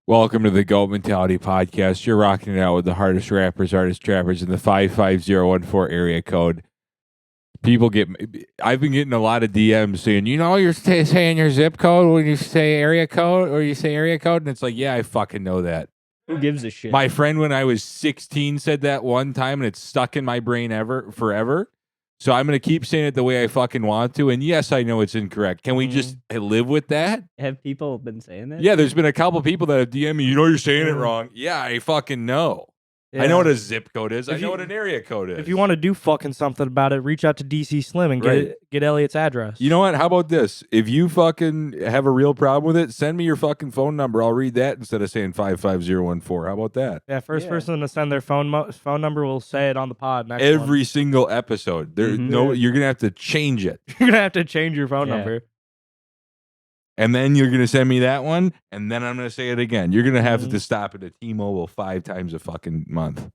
Welcome to the Goat Mentality Podcast. You're rocking it out with the hardest rappers, artist trappers in the 55014 area code. I've been getting a lot of DMs saying, you're saying your zip code when you say area code or you say area code. And it's like, yeah, I fucking know that. Who gives a shit? My friend, when I was 16, said that one time and it's stuck in my brain forever. So I'm going to keep saying it the way I fucking want to. And yes, I know it's incorrect. Can we just live with that? Have people been saying that? Yeah, there's been a couple people that have DM'd me, you're saying it wrong. Yeah, I fucking know. Yeah. I know what a zip code is. If I know you- what an area code is. If you want to do fucking something about it, reach out to DC Slim and get Elliot's address. You know what? How about this? If you fucking have a real problem with it, send me your fucking phone number. I'll read that instead of saying 55014. How about that? Yeah, first Yeah. person to send their phone number will say it on the pod next Every single episode. There's Mhm. you're gonna have to change it. You're going to have to change your phone Yeah. number. And then you're gonna send me that one, and then I'm gonna say it again. You're gonna have Mhm. to stop it at T-Mobile 5 times a fucking month.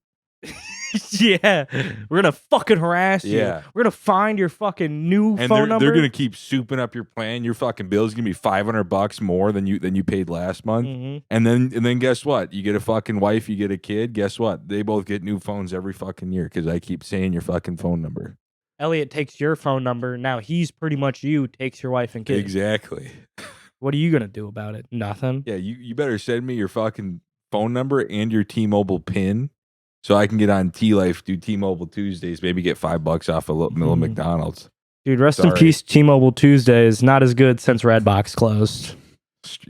Yeah. We're going to fucking harass you. Yeah. We're going to find your fucking new And phone number. they're gonna keep souping up your plan. Your fucking bill's gonna be $500 more than you paid last month. Mhm. And then guess what? You get a fucking wife, you get a kid. Guess what? They both get new phones every fucking year because I keep saying your fucking phone number. Elliot takes your phone number. Now he's pretty much you, takes your wife and kids. Exactly. What are you going to do about it? Nothing. Yeah, you better send me your fucking phone number and your T-Mobile PIN so I can get on T-Life, do T-Mobile Tuesdays, maybe get $5 off a little Mhm. McDonald's. Dude, rest in Sorry. peace. T-Mobile Tuesday is not as good since Redbox closed.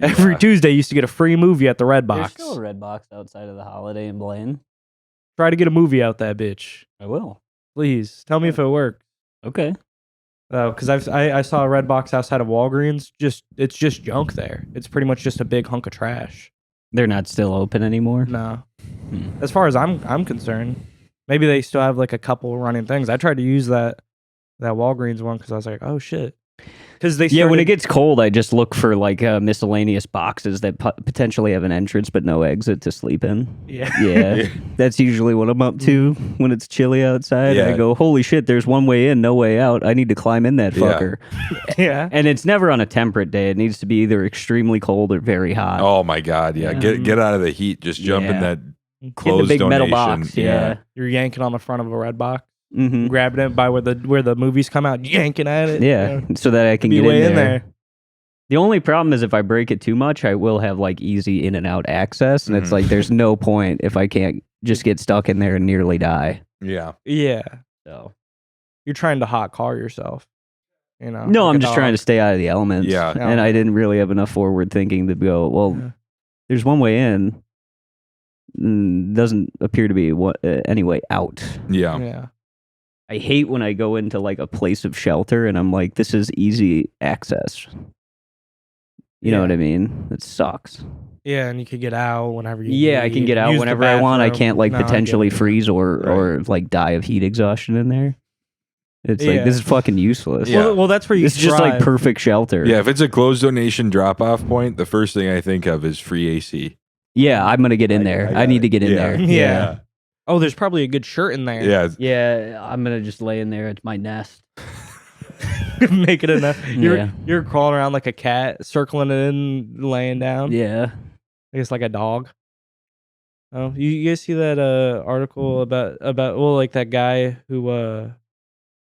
Every Yeah. Tuesday, you used to get a free movie at the There's Redbox. still a red box outside of the Holiday in Blaine. Try to get a movie out that bitch. I will. Please tell me if it works. Okay. Because I saw a Redbox outside of Walgreens. It's just junk there. It's pretty much just a big hunk of trash. They're not still open anymore. No, Hmm. as far as I'm concerned, maybe they still have like a couple running things. I tried to use that Walgreens one because I was like, oh shit. Because they Yeah, when started- it gets cold, I just look for like miscellaneous boxes that potentially have an entrance but no exit to sleep in. yeah Yeah, that's usually what I'm up to when it's chilly outside. Yeah. I go, holy shit, there's one way in, no way out. I need to climb in that Yeah. fucker. yeah. And it's never on a temperate day. It needs to be either extremely cold or very hot. Oh my God! Yeah, Yeah. get out of the heat. Just jump in Yeah. that Get in the closed big donation. metal box. Yeah. You're yanking on the front of a Redbox, Mm-hmm. grabbing it by where the movies come out, yanking at it. Yeah, so that I can Be get way in in there. there. The only problem is if I break it too much, I will have like easy in and out access, and it's Mhm. like there's no point if I can't just get stuck in there and nearly die. Yeah. Yeah, So you're trying to hot car yourself. You know. no, like I'm a just trying to dog. stay out of the elements. Yeah. And I didn't really have enough forward thinking to go, well, Yeah. there's one way in. Doesn't appear to be any way out. Yeah. Yeah. I hate when I go into like a place of shelter and I'm like, this is easy access. You know Yeah. what I mean? It sucks. Yeah, and you could get out whenever you. Yeah, I need, can get out use the whenever I want. I bathroom. can't like No, I get potentially it. freeze or Right. like die of heat exhaustion in there. It's like Yeah. this is fucking useless. Yeah. Well, that's where you. It's just like thrive. perfect shelter. Yeah. If it's a closed donation drop off point, the first thing I think of is free AC. Yeah, I'm gonna get in I there. got I need it. to get in Yeah. there. Yeah. Oh, there's probably a good shirt in there. Yeah. Yeah, I'm gonna just lay in there. It's my nest. Make it enough. Yeah. You're crawling around like a cat, circling it in, laying down. Yeah. I guess like a dog. Oh, you guys see that article about like that guy who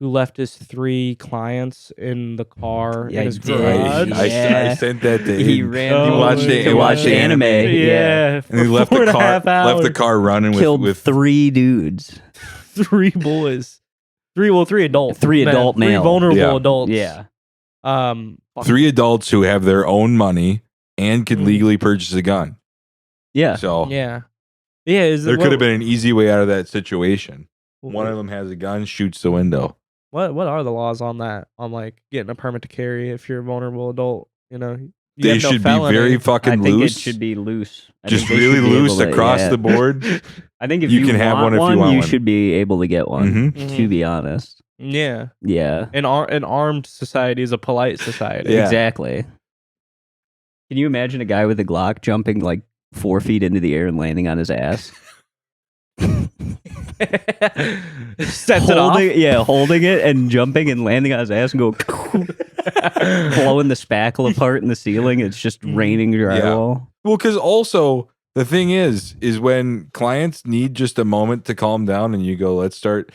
left his 3 clients in the car Yeah, in his he did. garage. I Yeah. sent that to He him. ran. He watched it- to he watch watched the anime. anime. Yeah, And he for left 4.5 the car hours. running Killed with 3 dudes. 3 boys. 3 adults. 3 adult 3 male. vulnerable Yeah. adults. Yeah. Fuck. 3 adults who have their own money and can Mhm. legally purchase a gun. Yeah. So Yeah. Yeah, is there it, could have been an easy way out of that situation. what, One of them has a gun, shoots the window. What are the laws on that? On like getting a permit to carry if you're a vulnerable adult, you know? You They have no should be felony. very I fucking think loose. it should be loose. I just think they really should be able loose to- across yeah. the board. I think if You you can have want one if you want you one. should be able to get one. Mhm. To be honest. Yeah. Yeah. An armed society is a polite society. Yeah. Exactly. Can you imagine a guy with a Glock jumping like 4 feet into the air and landing on his ass? Sets it off. Holding it and jumping and landing on his ass and go blowing the spackle apart in the ceiling. It's just raining drywall. Well, because also the thing is when clients need just a moment to calm down, and you go, let's start.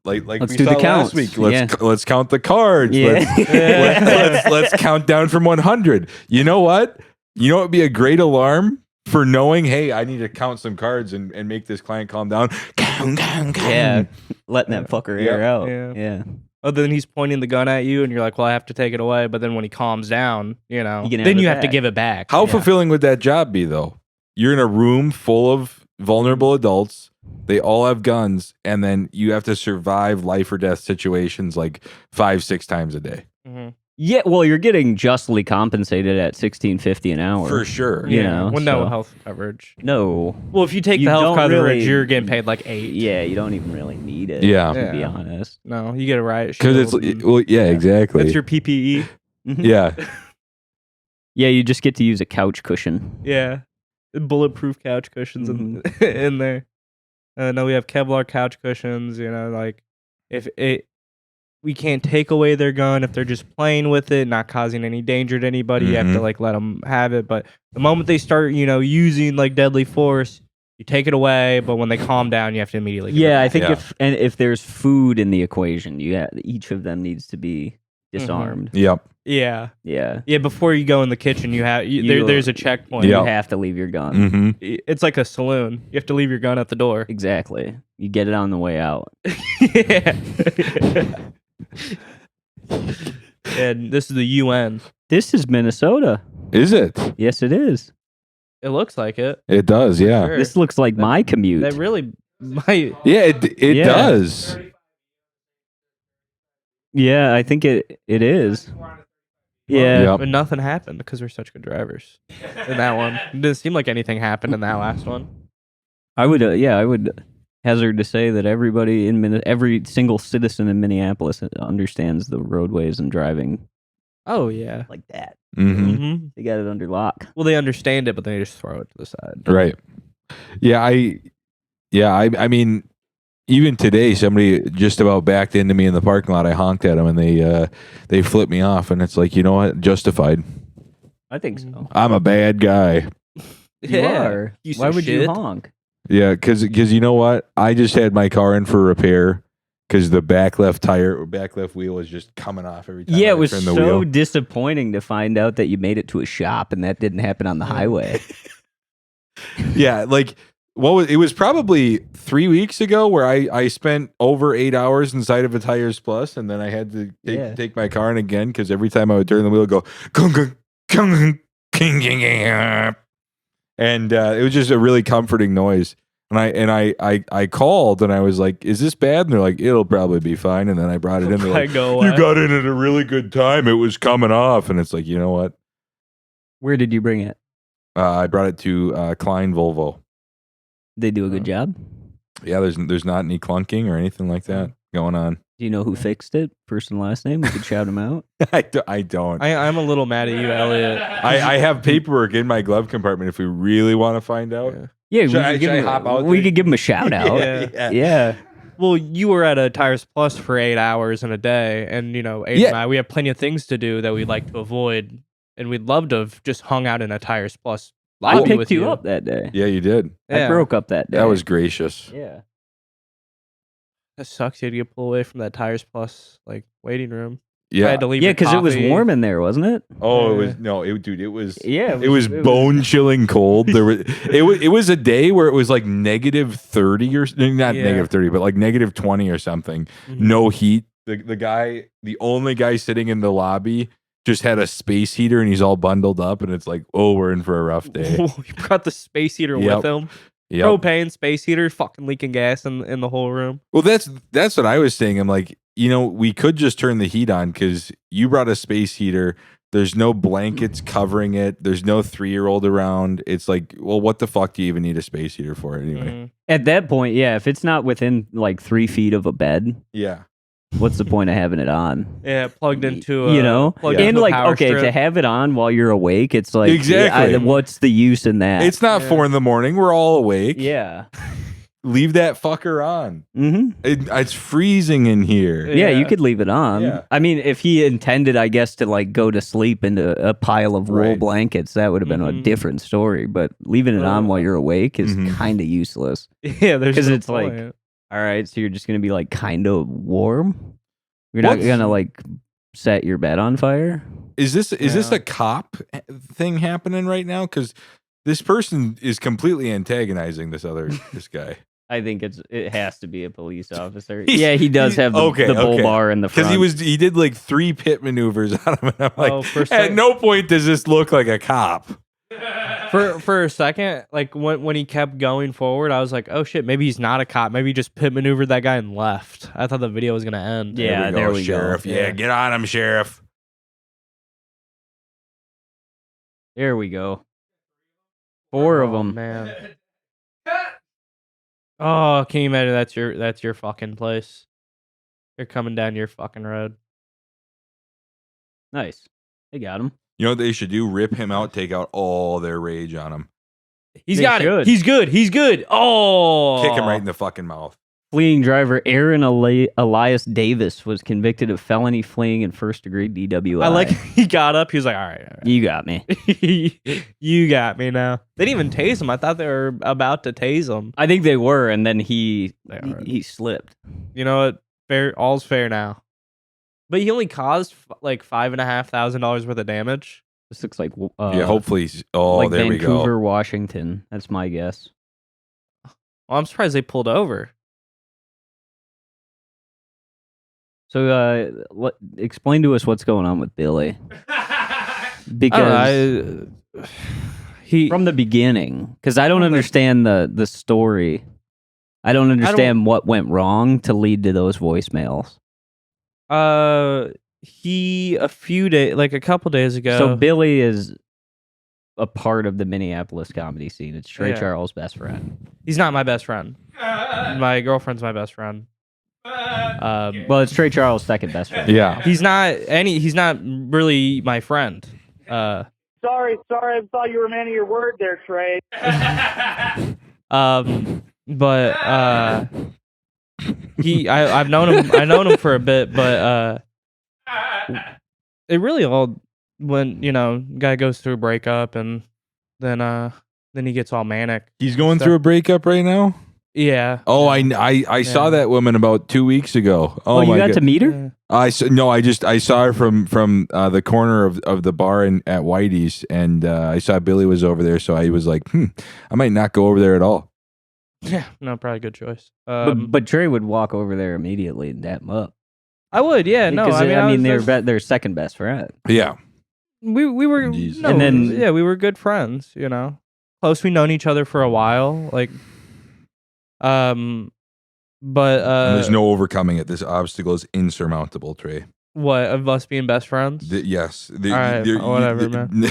Like Let's we do saw the last counts. week. Yeah. Let's count the cards. Yeah. Let's count down from 100. You know what? You know what would be a great alarm for knowing, hey, I need to count some cards and make this client calm down. Count. Yeah, letting that fucker air out. Yeah. Yeah. Oh, then he's pointing the gun at you, and you're like, "Well, I have to take it away." But then when he calms down, You can have then it you have to back. give it back. How Yeah. fulfilling would that job be, though? You're in a room full of vulnerable adults. They all have guns, and then you have to survive life or death situations like 5-6 times a day. Mhm. Yeah, well, you're getting justly compensated at $16.50 an hour. For sure. You Yeah, know, with no so- health coverage. No. Well, if you take You the health don't coverage, really- you're getting paid like 8. Yeah, you don't even really need it. Yeah. To be Yeah. honest. No, you get a riot Because shield. it's and well, yeah, exactly. that's your PPE. Mhm. yeah. Yeah, you just get to use a couch cushion. Yeah, bulletproof couch cushions in there. No, we have Kevlar couch cushions. Like if we can't take away their gun if they're just playing with it, not causing any danger to anybody. You have to like let them have it. But the moment they start, using like deadly force, you take it away. But when they calm down, you have to immediately. give it Yeah, I back. think Yeah. if there's food in the equation, each of them needs to be disarmed. Yep. Yeah, Yeah. yeah. Before you go in the kitchen, there's a checkpoint. Yeah. You have to leave your gun. Mm-hmm. It's like a saloon. You have to leave your gun at the door. Exactly. You get it on the way out. Yeah. And this is the UN. This is Minnesota. Is it? Yes, it is. It looks like it. It does. Yeah. Sure. This looks like my commute. That really might. Yeah. It Yeah. does. Yeah, I think it is. Yeah. Yep. But nothing happened because we're such good drivers. In that one, it didn't seem like anything happened in that last one. I would hazard to say that everybody in every single citizen in Minneapolis understands the roadways and driving Oh yeah. like that. Mm-hmm. Mm-hmm. They got it under lock. Well, they understand it, but they just throw it to the side. Right. Yeah. I mean, even today, somebody just about backed into me in the parking lot. I honked at them, and they flipped me off. And it's like, you know what? Justified. I think so. I'm a bad guy. You are. piece Why of would you shit. honk? Yeah, because you know what? I just had my car in for repair because the back left tire or back left wheel was just coming off every time. Yeah, I it was turned the so wheel. disappointing to find out that you made it to a shop and that didn't happen on the highway. Yeah, like it was probably 3 weeks ago where I spent over 8 hours inside of a Tires Plus, and then I had to take my car in again because every time I would turn the wheel, it'd go gung, gung, gung, gung, gung, gung. And it was just a really comforting noise. And I called and I was like, "Is this bad?" And they're like, "It'll probably be fine." And then I brought it in. They're like, go "You away. got in at a really good time. It was coming off." And it's like, you know what? Where did you bring it? I brought it to Klein Volvo. They do a good job. Yeah, there's not any clunking or anything like that going on. Do you know who fixed it? First and last name? We could shout him out. I don't. I'm a little mad at you, Elliot. I have paperwork in my glove compartment if we really want to find out. Yeah. Yeah, Should I hop out we there? could give him a shout out. Yeah. Yeah. Well, you were at a Tires Plus for 8 hours in a day, and Aiden Yeah. and I, we have plenty of things to do that we'd like to avoid, and we'd love to have just hung out in a Tires Plus. I lobby picked with you up that day. Yeah, you did. Yeah. I broke up that day. That was gracious. Yeah. That sucks. You had to get pulled away from that Tires Plus waiting room. I Yeah. had to leave. Yeah, your because it was coffee. warm in there, wasn't it? Oh, it Yeah. was no, it was. Yeah. It was bone chilling cold. There was it was a day where it was like -30 or not Yeah. -30, but like -20 or something. Mhm. No heat. The only guy sitting in the lobby just had a space heater and he's all bundled up and it's like, oh, we're in for a rough day. You brought the space heater Yep. with him. Yep. Propane space heater, fucking leaking gas in the whole room. Well, that's what I was saying. I'm like, we could just turn the heat on because you brought a space heater. There's no blankets covering it. There's no 3-year-old around. It's like, well, what the fuck do you even need a space heater for anyway? Mhm. At that point, yeah, if it's not within like 3 feet of a bed, Yeah. what's the point of having it on? Yeah, plugged into And into a like, power okay, strip. to have it on while you're awake, it's like, Exactly. what's the use in that? It's not Yeah. 4 a.m. We're all awake. yeah. leave that fucker on. It's freezing in here. Yeah, you could leave it on. Yeah. I mean, if he intended, I guess, to like go to sleep into a pile of wool Right. blankets, that would have been a different story. But leaving it on while you're awake is kind of useless. Yeah, there's Because no it's point. like, all right, so you're just gonna be like kind of warm. You're not gonna like set your bed on fire. Is this a cop thing happening right now? Because this person is completely antagonizing this guy. I think it has to be a police officer. Yeah, he does have the bull bar in the front. Because he did like 3 pit maneuvers on him. And I'm like, at no no point does this look like a cop. For a second, like when he kept going forward, I was like, oh shit, maybe he's not a cop. Maybe he just pit maneuvered that guy and left. I thought the video was gonna end. Yeah, there we go. Sheriff. Yeah, get on him, Sheriff. There we go. 4 of them. Man. Oh, can you imagine that's your fucking place? You're coming down your fucking road. Nice. They got him. You know what they should do? Rip him out, take out all their rage on him. He's They got should. it. He's good. He's good. Oh, Kick him right in the fucking mouth. Fleeing driver Aaron Elias Davis was convicted of felony fleeing and first-degree DWI. I like he got up. He was like, all right. You got me. You got me now. They didn't even tase him. I thought they were about to tase him. I think they were, and then he slipped. You know what? Fair. All's fair now. But he only caused like $5,500 worth of damage. This looks like Yeah, hopefully. Oh, like there Vancouver, we go. Washington. That's my guess. Well, I'm surprised they pulled over. So, explain to us what's going on with Billy. Because he from the beginning, because I don't understand the story. I don't understand what went wrong to lead to those voicemails. He a couple days ago. So Billy is a part of the Minneapolis comedy scene. It's Trey Charles' best friend. He's not my best friend. My girlfriend's my best friend. Well, it's Trey Charles' second best friend. Yeah. He's not really my friend. Sorry, I thought you were a man of your word there, Trey. But I've known him for a bit, but it really all when guy goes through a breakup and then he gets all manic. He's going through a breakup right now? Yeah. Oh, I saw that woman about 2 weeks ago. Oh, you got to meet her? I saw her from the corner of the bar at Whitey's, and I saw Billy was over there, so I was like, I might not go over there at all. Yeah, no, probably a good choice. But Trey would walk over there immediately and dap him up. I would, yeah, no. I mean, they're second best friend. Yeah, we were, Jeez. no, And then- yeah, we were good friends. Close. We known each other for a while, like, but and there's no overcoming it. This obstacle is insurmountable, Trey. what of us being best friends? Yes. All right, whatever, man.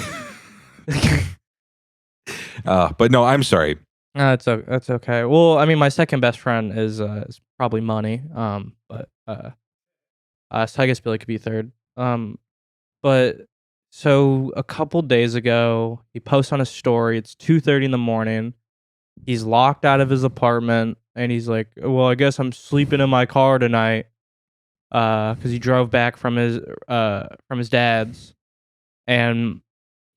But no, I'm sorry. That's okay. Well, I mean, my second best friend is probably money. But so I guess Billy could be third. But so a couple days ago, he posts on a story. It's 2:30 in the morning. He's locked out of his apartment, and he's like, "Well, I guess I'm sleeping in my car tonight." Because he drove back from his dad's, and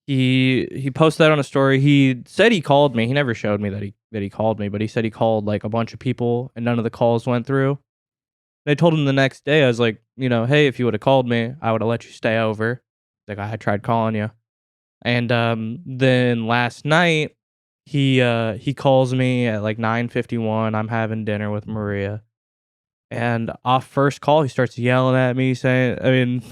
he posted that on a story. He said he called me. He never showed me that he called me, but he said he called like a bunch of people, and none of the calls went through. And I told him the next day, I was like, hey, if you would have called me, I would have let you stay over. Like, I had tried calling you. And then last night, he calls me at like 9:51. I'm having dinner with Maria. And off first call, he starts yelling at me, saying,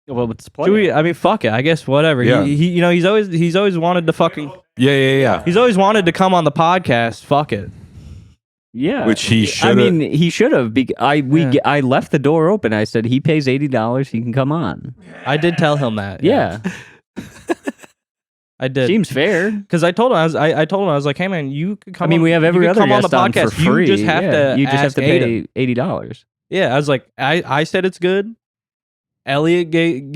Well, let's play. fuck it. I guess whatever. Yeah. He's always wanted to fucking. Yeah. He's always wanted to come on the podcast. Fuck it. Yeah, Which he should. I mean, he should have. I left the door open. I said he pays $80. He can come on. I did tell him that. Yeah, I did. seems fair. Because I told him I told him I was like, hey man, you could come. I mean, we have every other come on the guest on podcast for free. You just have to. You just have to Aiden. pay $80. Yeah, I was like, I said it's good. Elliot gave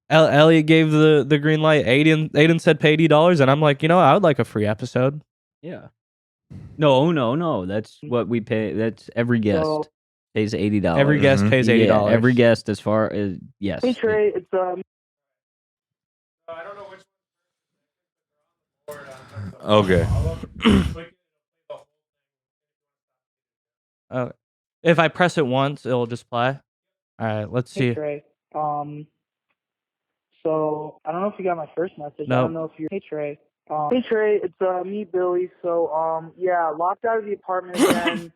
Elliot gave the green light. Aiden said pay $80, and I'm like, I would like a free episode. Yeah, No. That's what we pay. That's every guest pays $80. Every guest pays $80. Yeah, every guest, as far as yes. Hey Trey, it's I don't know which one. Okay. If I press it once, it'll just play. All right, let's see. Hey Trey. So I don't know if you got my first message. No. I don't know if you're. Hey Trey. Hey Trey, it's me, Billy. So yeah, locked out of the apartment again.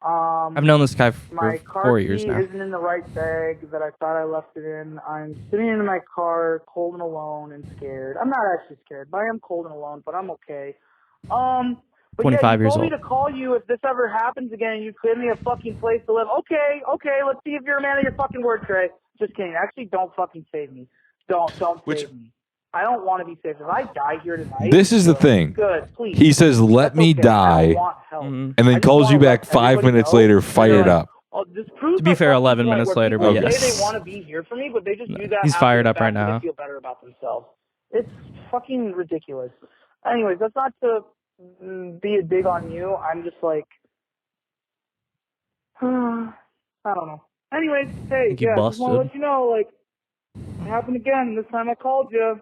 I've known this guy for my 4 car years key now. isn't in the right bag that I thought I left it in. I'm sitting in my car, cold and alone and scared. I'm not actually scared, but I am cold and alone. But I'm okay. But 25 yeah, you years told me old. to call you if this ever happens again and you clear me a fucking place to live. Okay, let's see if you're a man of your fucking word, Trey. Just kidding. Actually, don't fucking save me. Don't save me. I don't want to be saved. If I die here tonight... This is the thing. Good, please. He says, let me die, I don't want help. and then calls you back 5 minutes later, fired up. To be fair, 11 minutes later, but yes. yes. They want to be here for me, but they just do that. He's fired up right so now. They feel better about themselves. It's fucking ridiculous. Anyways, that's not to be a dig on you. I'm just like, I don't know. Anyways, hey, yeah, just want to let you know, like, it happened again. This time I called you.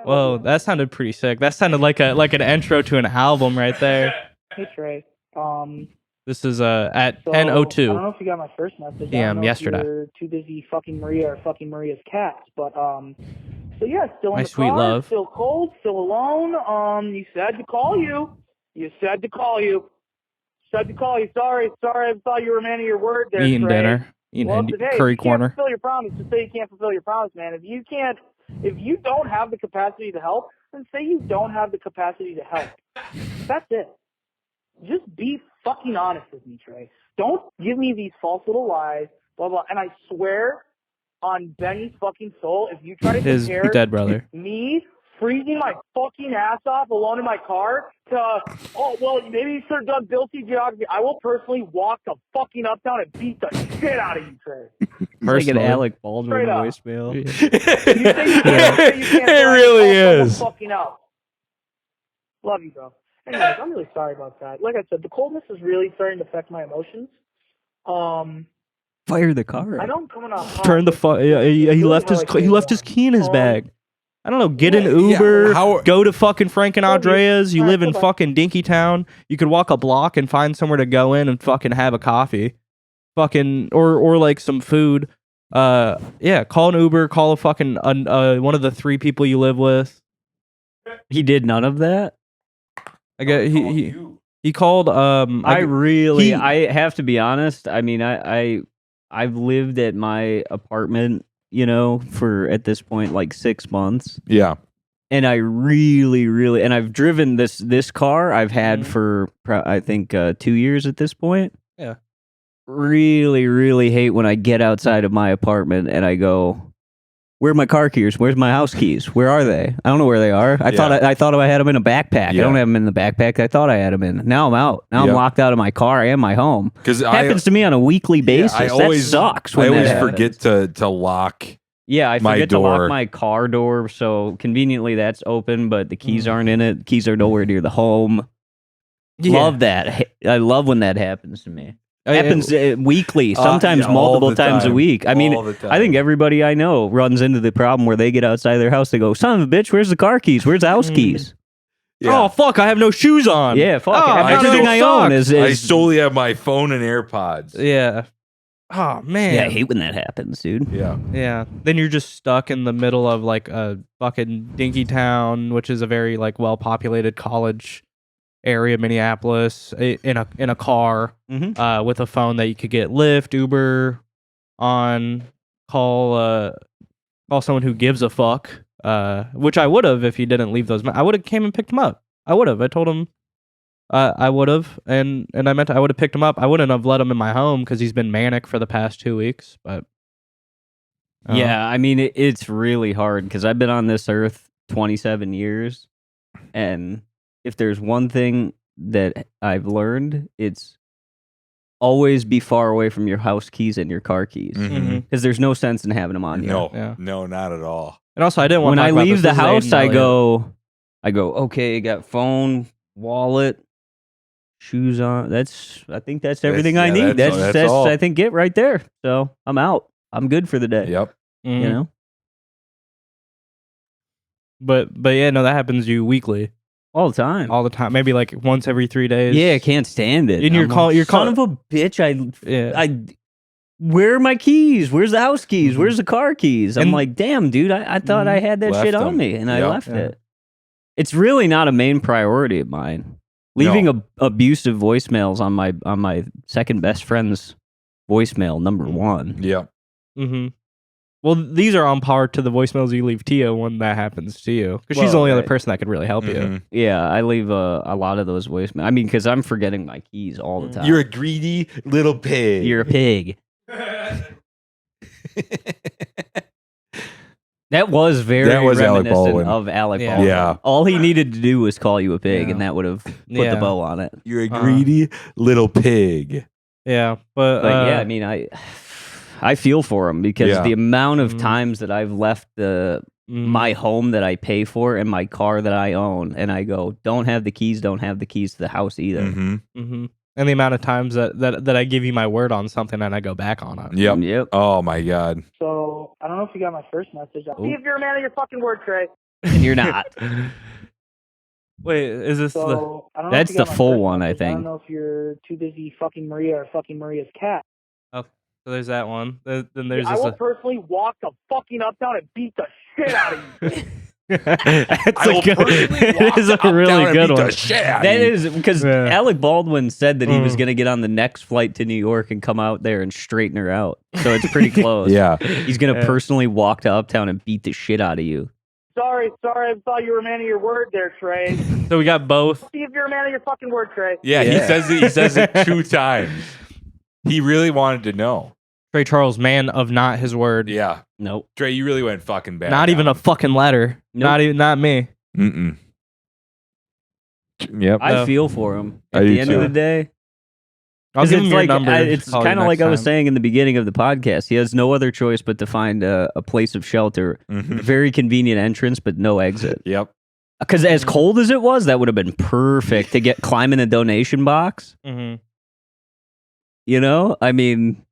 Whoa, that sounded pretty sick. That sounded like an intro to an album right there. Hey Trey. This is at 10:02. I don't know if you got my first message. PM yesterday. You're too busy fucking Maria or fucking Maria's cats, but so yeah, still in My the sweet car, love. still cold, still alone. You said to call you. Said to call you. Sorry, I thought you were a man of your word there, Eating Trey. dinner. Well, hey, curry you corner. can't fulfill your promise. Just say you can't fulfill your promise, man. If you don't have the capacity to help, then say you don't have the capacity to help. That's it. Just be fucking honest with me, Trey. Don't give me these false little lies, blah, blah. And I swear on Benny's fucking soul, if you try to His compare dead brother. me freezing my fucking ass off alone in my car to, maybe you should have done Bill C. Geography. I will personally walk the fucking uptown and beat the shit out of you, Trey. It's like an Alec Baldwin Straight up. voicemail. You say you can't It really is. fucking out. Love you, bro. Anyways, I'm really sorry about that. Like I said, the coldness is really starting to affect my emotions. Fire the car. I know I'm coming off hot. Turn the he left his key in his bag. I don't know. Get an Uber. Go to fucking Frank and Andrea's. You live in fucking Dinkytown. You could walk a block and find somewhere to go in and fucking have a coffee. Fucking or like some food. Yeah. Call an Uber. Call a fucking one of the 3 people you live with. He did none of that. I get he called. I have to be honest. I mean, I've lived at my apartment, for at this point like 6 months. Yeah. And I really, and I've driven this car I've had for I think 2 years at this point. Yeah. Really hate when I get outside of my apartment and I go, where are my car keys? Where's my house keys? Where are they? I don't know where they are. I thought I had them in a backpack. Yeah. I don't have them in the backpack. I thought I had them in. Now I'm out. Now I'm locked out of my car and my home. Because it happens to me on a weekly basis. That sucks. I always forget to lock. Yeah, I forget to lock my car door. So conveniently that's open, but the keys aren't in it. The keys are nowhere near the home. Yeah. Love that. I love when that happens to me. Happens weekly, sometimes multiple times a week. I mean, I think everybody I know runs into the problem where they get outside their house, they go, son of a bitch, where's the car keys? Where's the house keys? Yeah. Oh, fuck, I have no shoes on. Yeah, fuck. Everything I own is... I solely have my phone and AirPods. Yeah. Oh, man. Yeah, I hate when that happens, dude. Yeah. Yeah. Then you're just stuck in the middle of like a fucking Dinkytown, which is a very like well-populated college area, Minneapolis, in a car with a phone that you could get Lyft, Uber on, call someone who gives a fuck, which I would have if he didn't leave those. I would have came and picked him up. I would have. I told him I would have, and I meant I would have picked him up. I wouldn't have let him in my home because he's been manic for the past 2 weeks. But yeah, I mean it's really hard because I've been on this earth 27 years, and if there's one thing that I've learned, it's always be far away from your house keys and your car keys. Because there's no sense in having them on you. No, not at all. And also, I didn't want when I leave the house, I go I go, okay, got phone, wallet, shoes on. I think that's everything I need. That's all. I think it right there. So I'm out. I'm good for the day. Yep. Mm-hmm. You know? But yeah, no, that happens to you weekly. All the time. All the time. Maybe like once every 3 days. Yeah, I can't stand it. And you're calling son of a bitch. Where are my keys? Where's the house keys? Where's the car keys? I'm like, damn, dude, I thought I had that shit on me, and I left it. It's really not a main priority of mine. Leaving abusive voicemails on my second best friend's voicemail, number one. Yeah. Mm-hmm. Well, these are on par to the voicemails you leave Tia when that happens to you, because she's the only other person that could really help you. Yeah, I leave a lot of those voicemails. I mean, because I'm forgetting my keys all the time. You're a greedy little pig. You're a pig. That was reminiscent Alec Baldwin. of Alec Baldwin. Yeah. All he needed to do was call you a pig, and that would have put the bow on it. You're a greedy little pig. Yeah, but yeah, I mean, I feel for him because the amount of times that I've left my home that I pay for and my car that I own, and I go, don't have the keys to the house either. Mm-hmm. And the amount of times that I give you my word on something and I go back on it. Yep. Oh my God. So I don't know if you got my first message. See if you're a man of your fucking word, Trey. And you're not. Wait, is this That's the full one, I think. I don't know if you're too busy fucking Maria or fucking Maria's cat. Okay, so there's that one. Then there's I will personally walk to fucking Uptown and beat the shit out of you. It is a really good one. That is because Alec Baldwin said that he was going to get on the next flight to New York and come out there and straighten her out. So it's pretty close. Yeah. He's going to personally walk to Uptown and beat the shit out of you. Sorry, I thought you were a man of your word there, Trey. So we got both. See if you're a man of your fucking word, Trey. Yeah, he says it 2 times. He really wanted to know. Trey Charles, man of not his word. Yeah. Nope. Trey, you really went fucking bad. Not even a fucking letter. Nope. Not me. Mm-mm. Yep. I feel for him. At the end of the day. I'll give him your number. It's kind of like I was saying in the beginning of the podcast. He has no other choice but to find a place of shelter. Very convenient entrance, but no exit. Yep. Because as cold as it was, that would have been perfect to climb in a donation box. Mm-hmm. You know? I mean,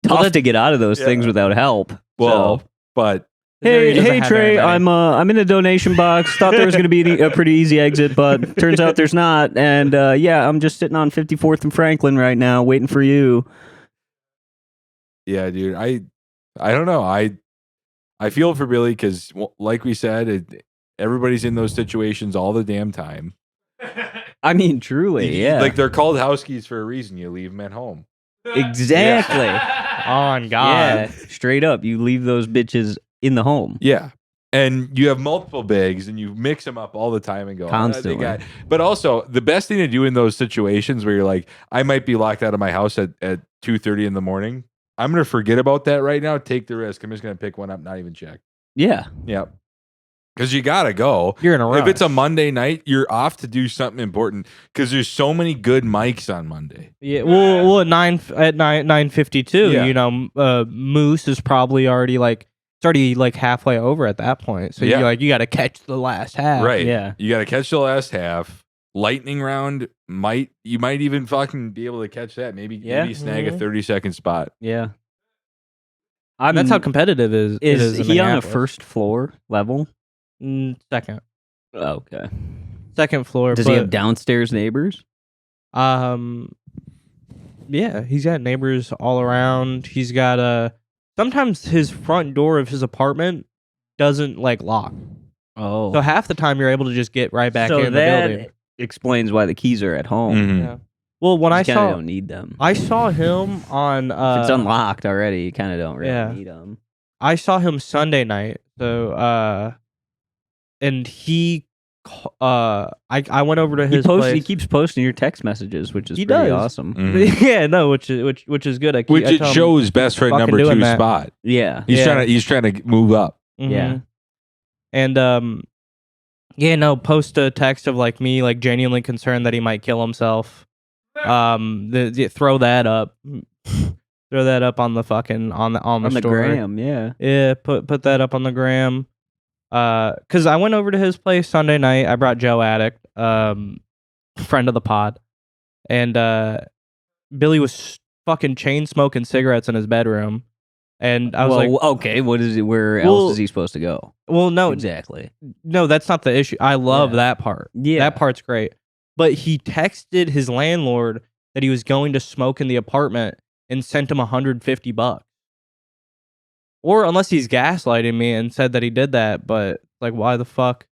tough to get out of those things without help. Well, but... Hey Trey, I'm in a donation box. Thought there was going to be a pretty easy exit, but turns out there's not. And I'm just sitting on 54th and Franklin right now, waiting for you. Yeah, dude. I don't know. I feel for Billy because, like we said, everybody's in those situations all the damn time. I mean, truly, yeah. Like they're called house keys for a reason. You leave them at home. Exactly. On God. Yeah, straight up. You leave those bitches in the home. Yeah. And you have multiple bags and you mix them up all the time and go constantly. But also the best thing to do in those situations where you're like, I might be locked out of my house at 2:30 in the morning. I'm going to forget about that right now. Take the risk. I'm just going to pick one up, not even check. Yeah. Yep. Because you got to go. You're in a rush. If it's a Monday night, you're off to do something important because there's so many good mics on Monday. Yeah. Well, at 9:52, you know, Moose is probably already like halfway over at that point. So you got to catch the last half. Right. Yeah. You got to catch the last half. Lightning round you might even fucking be able to catch that. Maybe snag a 30-second spot. Yeah. That's how competitive it is. Is he on a first floor level? Second. Okay. Second floor. Does he have downstairs neighbors? Yeah, he's got neighbors all around. He's got sometimes his front door of his apartment doesn't lock. Oh. So half the time you're able to just get right back in the building. Explains why the keys are at home. Mm-hmm. Yeah. Well, when I don't need them. I saw him on. If it's unlocked already, you kind of don't really need them. I saw him Sunday night. So, and he, I went over to his place. He keeps posting your text messages, which is pretty awesome. Mm-hmm. Yeah, no, which is good. It shows best friend number 2 spot. Yeah, he's trying to move up. Mm-hmm. Yeah, and post a text of me genuinely concerned that he might kill himself. Throw that up. Throw that up on the fucking on the story. gram. Yeah, Put that up on the gram. Because I went over to his place Sunday night. I brought Joe Addict, friend of the pod, and Billy was fucking chain smoking cigarettes in his bedroom. And I was okay, what is it? Where else is he supposed to go? Well, no, exactly. No, that's not the issue. I love that part. Yeah, that part's great. But he texted his landlord that he was going to smoke in the apartment and sent him $150. Or unless he's gaslighting me and said that he did that, but like, why the fuck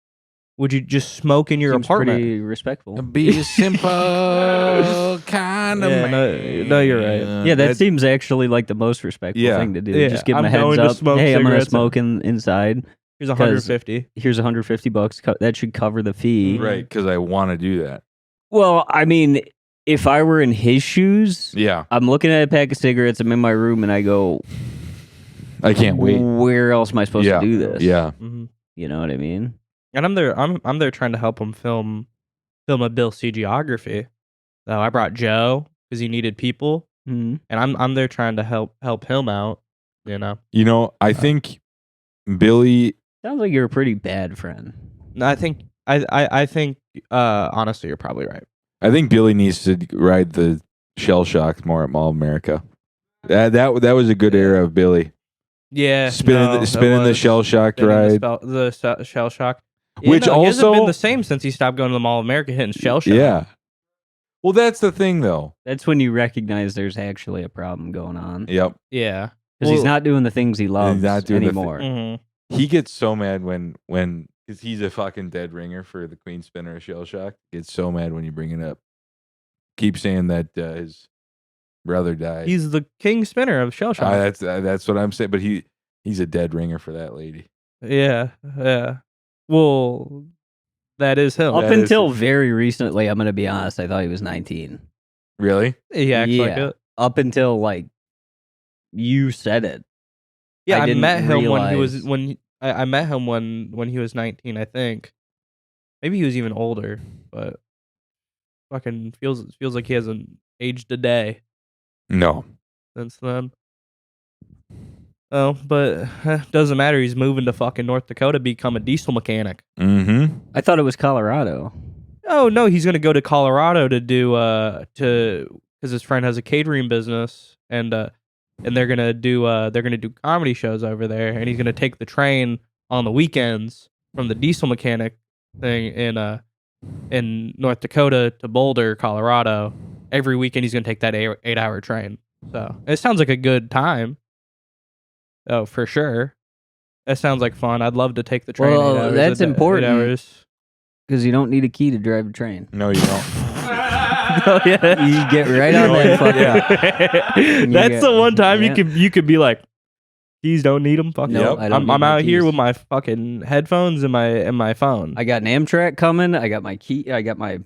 would you just smoke in your apartment? Pretty respectful. Be a simple kind of man. No, you're right. Yeah, that seems actually like the most respectful thing to do. Yeah, just give him a heads up. Hey, I'm gonna smoke inside. Here's $150. Here's $150. That should cover the fee, right? Because I want to do that. Well, I mean, if I were in his shoes, I'm looking at a pack of cigarettes. I'm in my room, and I go, I can't wait. Where else am I supposed to do this? Yeah, you know what I mean. And I'm there trying to help him film a Bill C geography. So I brought Joe because he needed people, and I'm there trying to help him out. You know. I think Billy sounds like you're a pretty bad friend. No, I think honestly, you're probably right. I think Billy needs to ride the Shell Shock more at Mall of America. That was a good era of Billy. Yeah, spinning the Shell Shock ride. The Shell Shock. Which he also hasn't been the same since he stopped going to the Mall of America hitting Shell Shock. Yeah. Well, that's the thing, though. That's when you recognize there's actually a problem going on. Yep. Yeah. Because he's not doing the things he loves anymore. He gets so mad when because he's a fucking dead ringer for the Queen Spinner of Shell Shock. Gets so mad when you bring it up. Keep saying that his brother died. He's the king spinner of Shell Shock. That's what I'm saying. But he's a dead ringer for that lady. Yeah. Well, that is him. Up until very recently, I'm going to be honest, I thought he was 19. Really? He acts like it. Up until like you said it. Yeah, I met him I met him when he was 19, I think. Maybe he was even older, but fucking feels like he hasn't aged a day. No. Since then. Oh, but doesn't matter. He's moving to fucking North Dakota to become a diesel mechanic. Mm-hmm. I thought it was Colorado. Oh no, he's gonna go to Colorado to do because his friend has a catering business and they're gonna do comedy shows over there, and he's gonna take the train on the weekends from the diesel mechanic thing in North Dakota to Boulder, Colorado. Every weekend he's gonna take that 8-hour train. So it sounds like a good time. Oh, for sure. That sounds like fun. I'd love to take the train. Well, that's important because you don't need a key to drive a train. No, you don't. Oh, yeah. You get right on that fucking. That's the one time you could be like, keys don't need them. Fuck no, I'm out here with my fucking headphones and my phone. I got an Amtrak coming. I got my key. I got my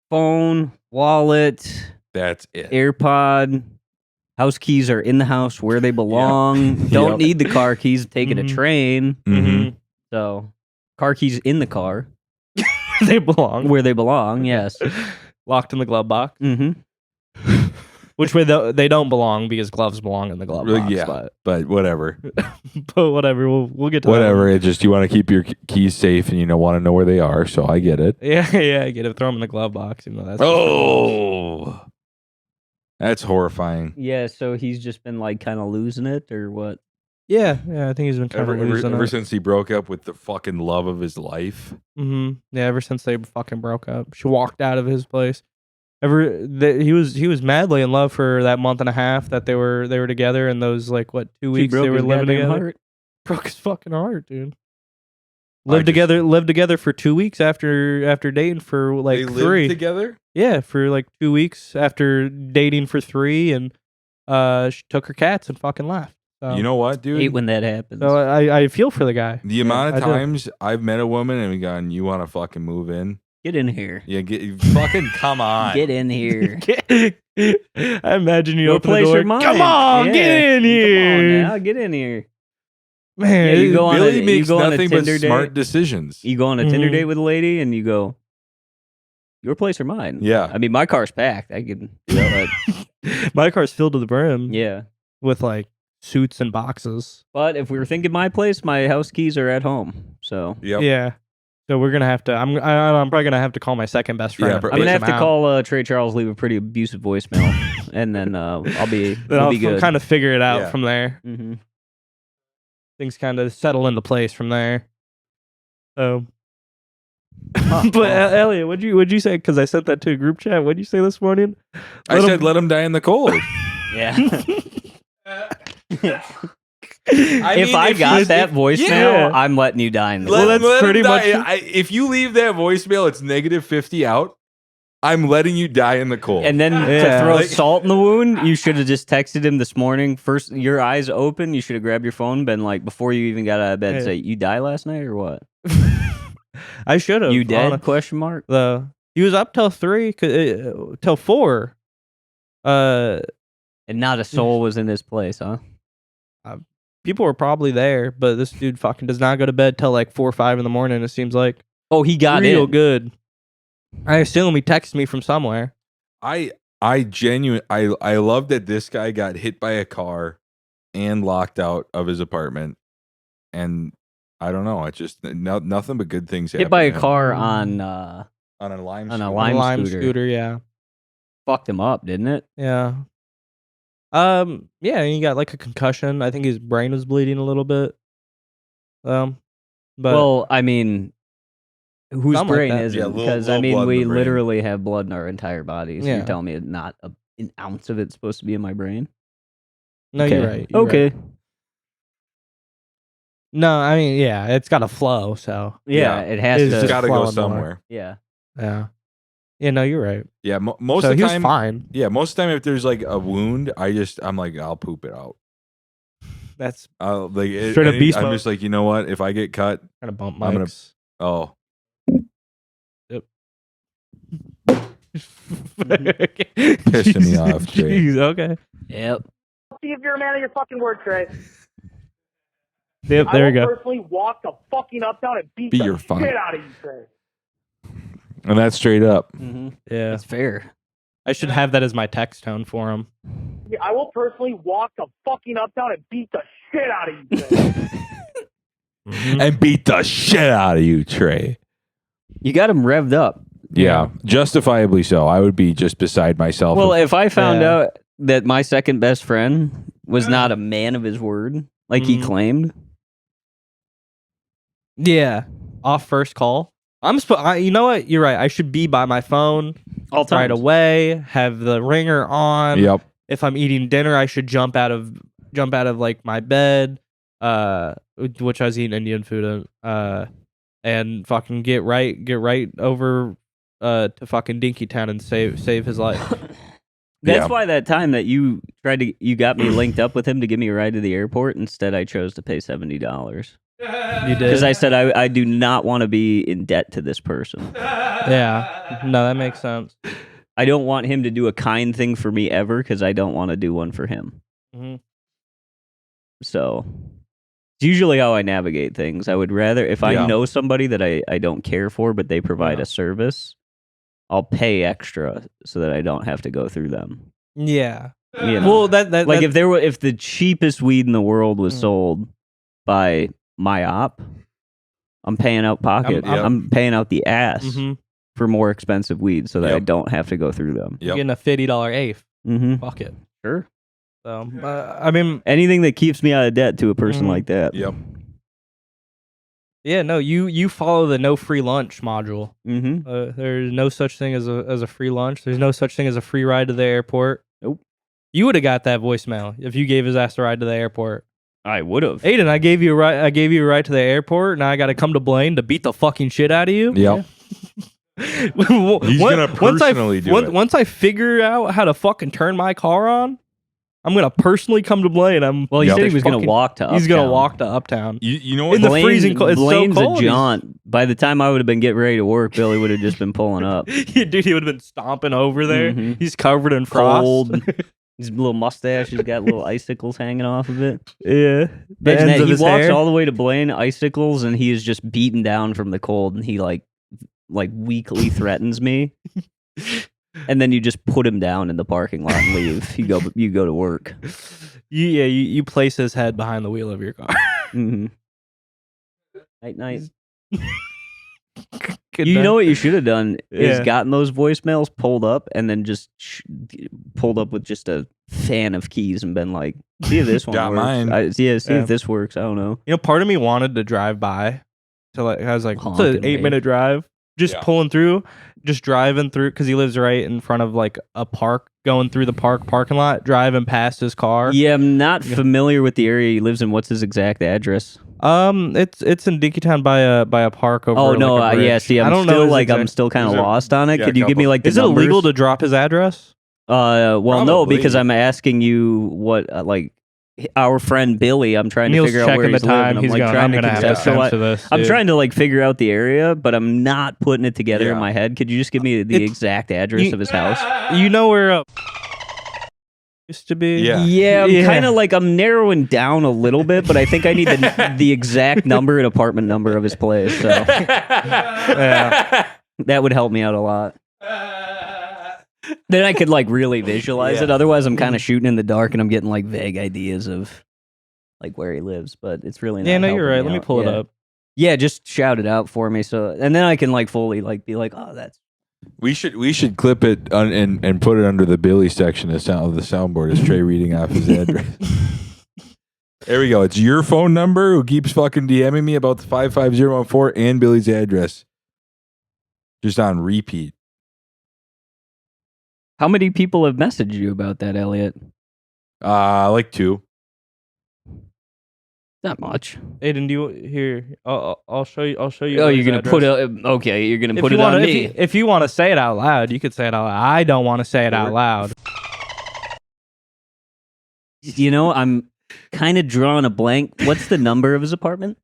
phone, wallet. That's it. AirPod. House keys are in the house where they belong. Don't need the car keys taking a train. Mm-hmm. So, car keys in the car. They belong. Where they belong, yes. Locked in the glove box. Mm-hmm. Which way they don't belong because gloves belong in the glove box. Yeah, but whatever. But whatever. We'll get to whatever. that. It's just you want to keep your keys safe and you don't want to know where they are. So I get it. Yeah, I get it. Throw them in the glove box. That's that's horrifying. Yeah, so he's just been like kind of losing it or what? Yeah, I think he's been kind of losing ever it. since he broke up with the fucking love of his life. Mm-hmm. Yeah, ever since they fucking broke up. She walked out of his place. He was madly in love for that month and a half that they were together, and those 2 weeks they were living together. Heart. Broke his fucking heart, dude. Lived together for 2 weeks after dating for they 3. Lived together? Yeah, for 2 weeks after dating for 3, and she took her cats and fucking left. So, you know what, dude? Hate when that happens. So I feel for the guy. The amount of times I've met a woman and we gone, you want to fucking move in? Get in here. Yeah, fucking come on. Get in here. I imagine you Your open the door. Come on, get in here. Come on now, get in here. Man, you go Billy makes you go nothing but Tinder smart date. decisions. You go on a Tinder date with a lady and you go, your place or mine? Yeah. I mean, my car's packed. I can. My car's filled to the brim. Yeah. With suits and boxes. But if we were thinking my place, my house keys are at home. So yeah. So we're gonna have to. I'm probably gonna have to call my second best friend. I'm gonna have to call Trey Charles, leave a pretty abusive voicemail, and then I'll be good. Kind of figure it out from there. Mm-hmm. Things kind of settle into place from there. So, but Elliot, what'd you say? Because I sent that to a group chat. What'd you say this morning? I said, let him die in the cold. Yeah. If I got that voicemail, I'm letting you die in the cold. Well, that's pretty much. If you leave that voicemail, it's -50 out. I'm letting you die in the cold. And then to throw salt in the wound, you should have just texted him this morning. First, your eyes open. You should have grabbed your phone, been like, before you even got out of bed, say, "You die last night or what?" I should have. You dead? Question mark. He was up till 3, till 4. And not a soul was in this place, huh? People were probably there, but this dude fucking does not go to bed till like 4 or 5 in the morning. It seems like. Oh, he got real in. Good. I assume he texted me from somewhere. I love that this guy got hit by a car and locked out of his apartment, and I don't know. It's just nothing but good things happen. Hit by a car on a lime scooter. Yeah, fucked him up, didn't it? Yeah. Yeah, and he got like a concussion. I think his brain was bleeding a little bit. But well, I mean, whose brain like is it? Because I mean, we literally have blood in our entire bodies. So you're telling me not an ounce of it's supposed to be in my brain? No, okay. You're right. Okay. Right. No, I mean, yeah, it's got to flow. So it has to. It's got to go somewhere. Yeah. Yeah. Yeah, no, you're right. Yeah, most of the time, he was fine. Yeah, most of the time, if there's like a wound, I'm like, I'll poop it out. That's like straight up beast I'm mode. just like, you know what? If I get cut, gonna bump mics. Yep. Pissing me off, Trey. Jeez, okay. Yep. See if you're a man of your fucking word, Trey. Yep, there we go. I will personally walk to fucking Uptown and beat the shit out of you, Trey. And that's straight up. Mm-hmm. Yeah, it's fair. I should have that as my text tone for him. Yeah, I will personally walk to fucking Uptown and beat the shit out of you, Trey. And beat the shit out of you, Trey. You got him revved up. Yeah, justifiably so. I would be just beside myself. Well, if I found out that my second best friend was not a man of his word, like he claimed. Yeah, off first call. You know what? You're right. I should be by my phone right away. Have the ringer on. Yep. If I'm eating dinner, I should jump out of like my bed, which I was eating Indian food, and fucking get right over to fucking Dinkytown and save his life. That's why that time that you got me linked up with him to give me a ride to the airport. Instead, I chose to pay $70. You did? Because I said I do not want to be in debt to this person. Yeah. No, that makes sense. I don't want him to do a kind thing for me ever because I don't want to do one for him. Mm-hmm. So it's usually how I navigate things. I would rather, if I know somebody that I don't care for, but they provide a service, I'll pay extra so that I don't have to go through them. Yeah. You know? Well, that like if the cheapest weed in the world was sold by my op, I'm paying out pocket. I'm paying out the ass for more expensive weed so that I don't have to go through them. You're getting a $50 eighth. Fuck it. Sure. So, I mean, anything that keeps me out of debt to a person like that. Yep. Yeah, no, you follow the no free lunch module. There's no such thing as a free lunch. There's no such thing as a free ride to the airport. Nope. You would have got that voicemail if you gave his ass a ride to the airport. I would have. Aiden, I gave you a ride to the airport, and I got to come to Blaine to beat the fucking shit out of you. Yep. He's gonna personally do it. Once I figure out how to fucking turn my car on, I'm gonna personally come to Blaine. Well, he said he was gonna walk to Uptown. He's gonna walk to Uptown. You know what? In the freezing cold. It's Blaine's so cold. a jaunt. By the time I would have been getting ready to work, Billy would have just been pulling up. Dude, he would have been stomping over there. He's covered in frost. Cold. His little mustache, he's got little icicles hanging off of it. Yeah. He walks all the way to Blaine, icicles, and he is just beaten down from the cold, and he like weakly threatens me. And then you just put him down in the parking lot and leave. You go to work. You place his head behind the wheel of your car. Mm-hmm. Night. Good You night. know what you should have done is Yeah. gotten those voicemails pulled up and then just pulled up with just a fan of keys and been like, see if this one Got works. mine. See Yeah. if this works. I don't know. You know, part of me wanted to drive by. So like, I was like, it's Honking, an 8-minute drive. Just Yeah. pulling through, just driving through, because he lives right in front of like a park, going through the parking lot, driving past his car. Yeah, I'm not familiar with the area he lives in. What's his exact address? It's in Dinkytown by a park over. Oh no, like a bridge. yeah. See, I don't know still his like I'm exact- still kind of Is it- lost on it. yeah, Could you give me couple- like the Is it illegal numbers? to drop his address? Well, no, Probably. because I'm asking you what like our friend Billy. I'm trying Neil's to figure out where checking he's the living. time. I'm He's like going. trying I'm to gonna have to conceptualize. answer this. I'm dude. trying to like figure out the area, but I'm not putting it together in Yeah. my head. Could you just give me the It's- exact address of his house? You know where used to be? Yeah. Yeah, I'm Yeah. kind of like I'm narrowing down a little bit, but I think I need the exact number and apartment number of his place. So Yeah. that would help me out a lot. Then I could like really visualize Yeah. it. Otherwise, I'm kind of shooting in the dark and I'm getting like vague ideas of like where he lives. But it's really not Yeah, no, you're helping right. Let me out. pull it Yeah. up. Yeah, just shout it out for me. So and then I can like fully like be like, oh, that's We should clip it and put it under the Billy section of the soundboard as Trey reading off his address. There we go. It's your phone number who keeps fucking DMing me about the 55014 and Billy's address. Just on repeat. how many people have messaged you about that, Elliot? Like 2. Not much. Aiden, do you here? I'll show you. I'll show you. Oh, his you're gonna address. put it? Okay, you're gonna If put you it on wanna- me. If you want to say it out loud, you could say it out loud. I don't want to say it out loud. You know, I'm kind of drawing a blank. What's the number of his apartment?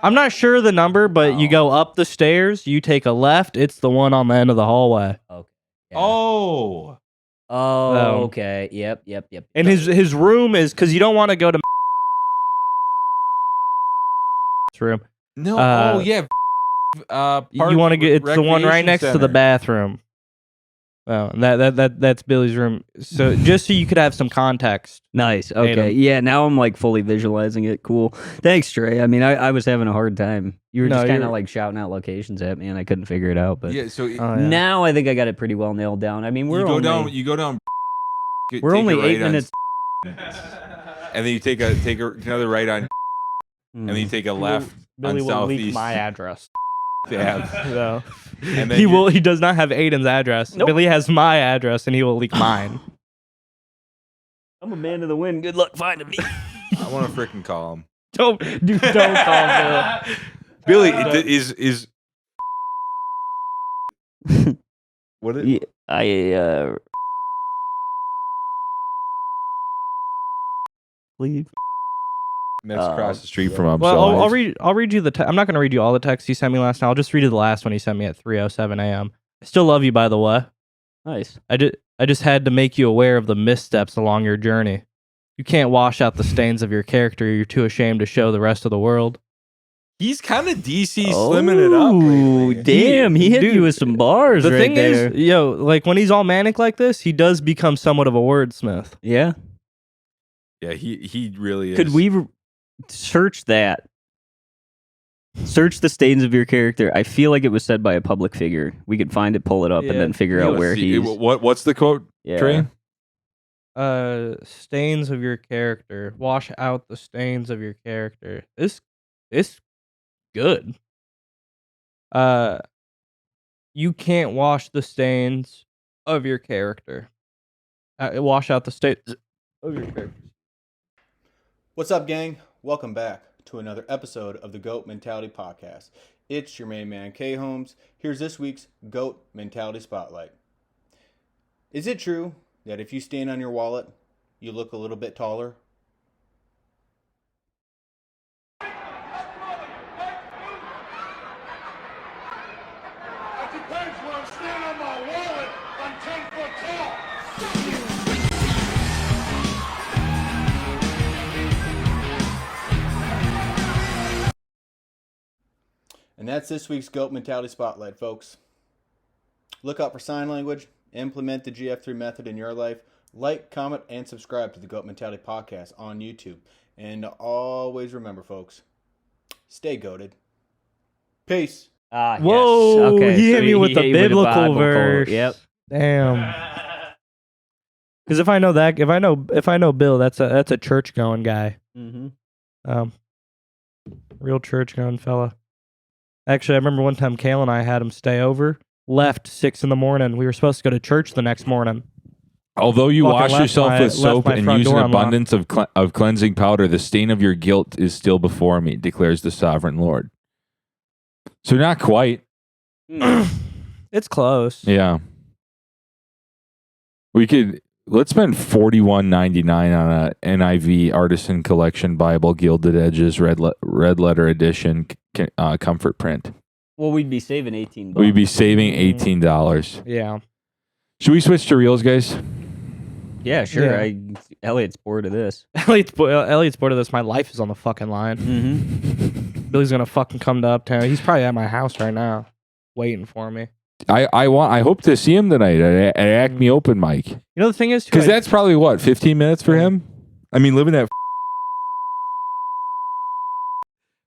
I'm not sure the number, but you go up the stairs, you take a left. It's the one on the end of the hallway. Okay. Oh. Oh, okay. Yep. And his room is because you don't want to go to room. No. Uh, oh, yeah. You want to get it's the one right Recreation next to the Center. bathroom. Oh, that's Billy's room. So just so you could have some context. Nice. Okay. Tatum. Yeah. Now I'm like fully visualizing it. Cool. Thanks, Trey. I mean, I was having a hard time. You were No, just kind you're- of like shouting out locations at me, and I couldn't figure it out. But Yeah, so Oh, yeah. now I think I got it pretty well nailed down. I mean, you go down. we're only 8 minutes. And then you take another right on, and then you take a left Billy on will leak Southeast my address. Ave. No. And then He you- will. He does not have Aiden's address. Nope. Billy has my address, and he will leak mine. I'm a man of the wind. Good luck finding me. I want to freaking call him. Don't call Billy No. is what is Yeah, I leave. that's across the street from him. Well, so I'll read you the. I'm not going to read you all the texts he sent me last night. I'll just read you the last one he sent me at 3:07 a.m. I still love you, by the way. Nice. I just had to make you aware of the missteps along your journey. You can't wash out the stains of your character. You're too ashamed to show the rest of the world. he's kind of DC slimming it up. Oh, lately. damn! He hit Dude, you with some bars. The right thing there. is, like when he's all manic like this, he does become somewhat of a wordsmith. Yeah. Yeah, he really is. Could we search that? Search the stains of your character. I feel like it was said by a public figure. We could find it, pull it up, Yeah. and then figure out Let's where see. he's. What's the quote, Yeah. Trey? Stains of your character. Wash out the stains of your character. It's good. You can't wash the stains of your character. Wash out the stains of your character. What's up, gang? Welcome back to another episode of the GOAT Mentality Podcast. It's your main man, K Holmes. Here's this week's GOAT Mentality Spotlight. Is it true that if you stand on your wallet, you look a little bit taller? It depends when I'm standing on my wallet. I'm 10 foot tall. And that's this week's GOAT Mentality Spotlight, folks. Look out for sign language, implement the GF3 method in your life, Like, comment, and subscribe to the Goat Mentality Podcast on YouTube. And always remember, folks, stay goated. Peace. Whoa, yes. Okay, he so hit me with the biblical verse. Yep. Damn. Because if I know Bill, that's a church going guy. Mm-hmm. Real church going fella. Actually, I remember one time Kale and I had him stay over. Left 6 a.m. We were supposed to go to church the next morning. Although you Fucking wash left yourself my- with soap left my and front use an door unlocked. abundance of cleansing powder, the stain of your guilt is still before me, declares the sovereign Lord. So not quite. It's close. Yeah. Let's spend $41.99 on a NIV Artisan Collection Bible, Gilded Edges, red letter edition, comfort print. Well, we'd be saving $18. We'd be saving $18. Yeah. Should we switch to reels, guys? Yeah, sure. Yeah. Elliot's bored of this. Elliot's bored of this. My life is on the fucking line. Mm-hmm. Billy's gonna fucking come to Uptown. He's probably at my house right now, waiting for me. I hope to see him tonight at Acme Open Mic. You know the thing is, Because that's probably what, 15 minutes for him? I mean, living at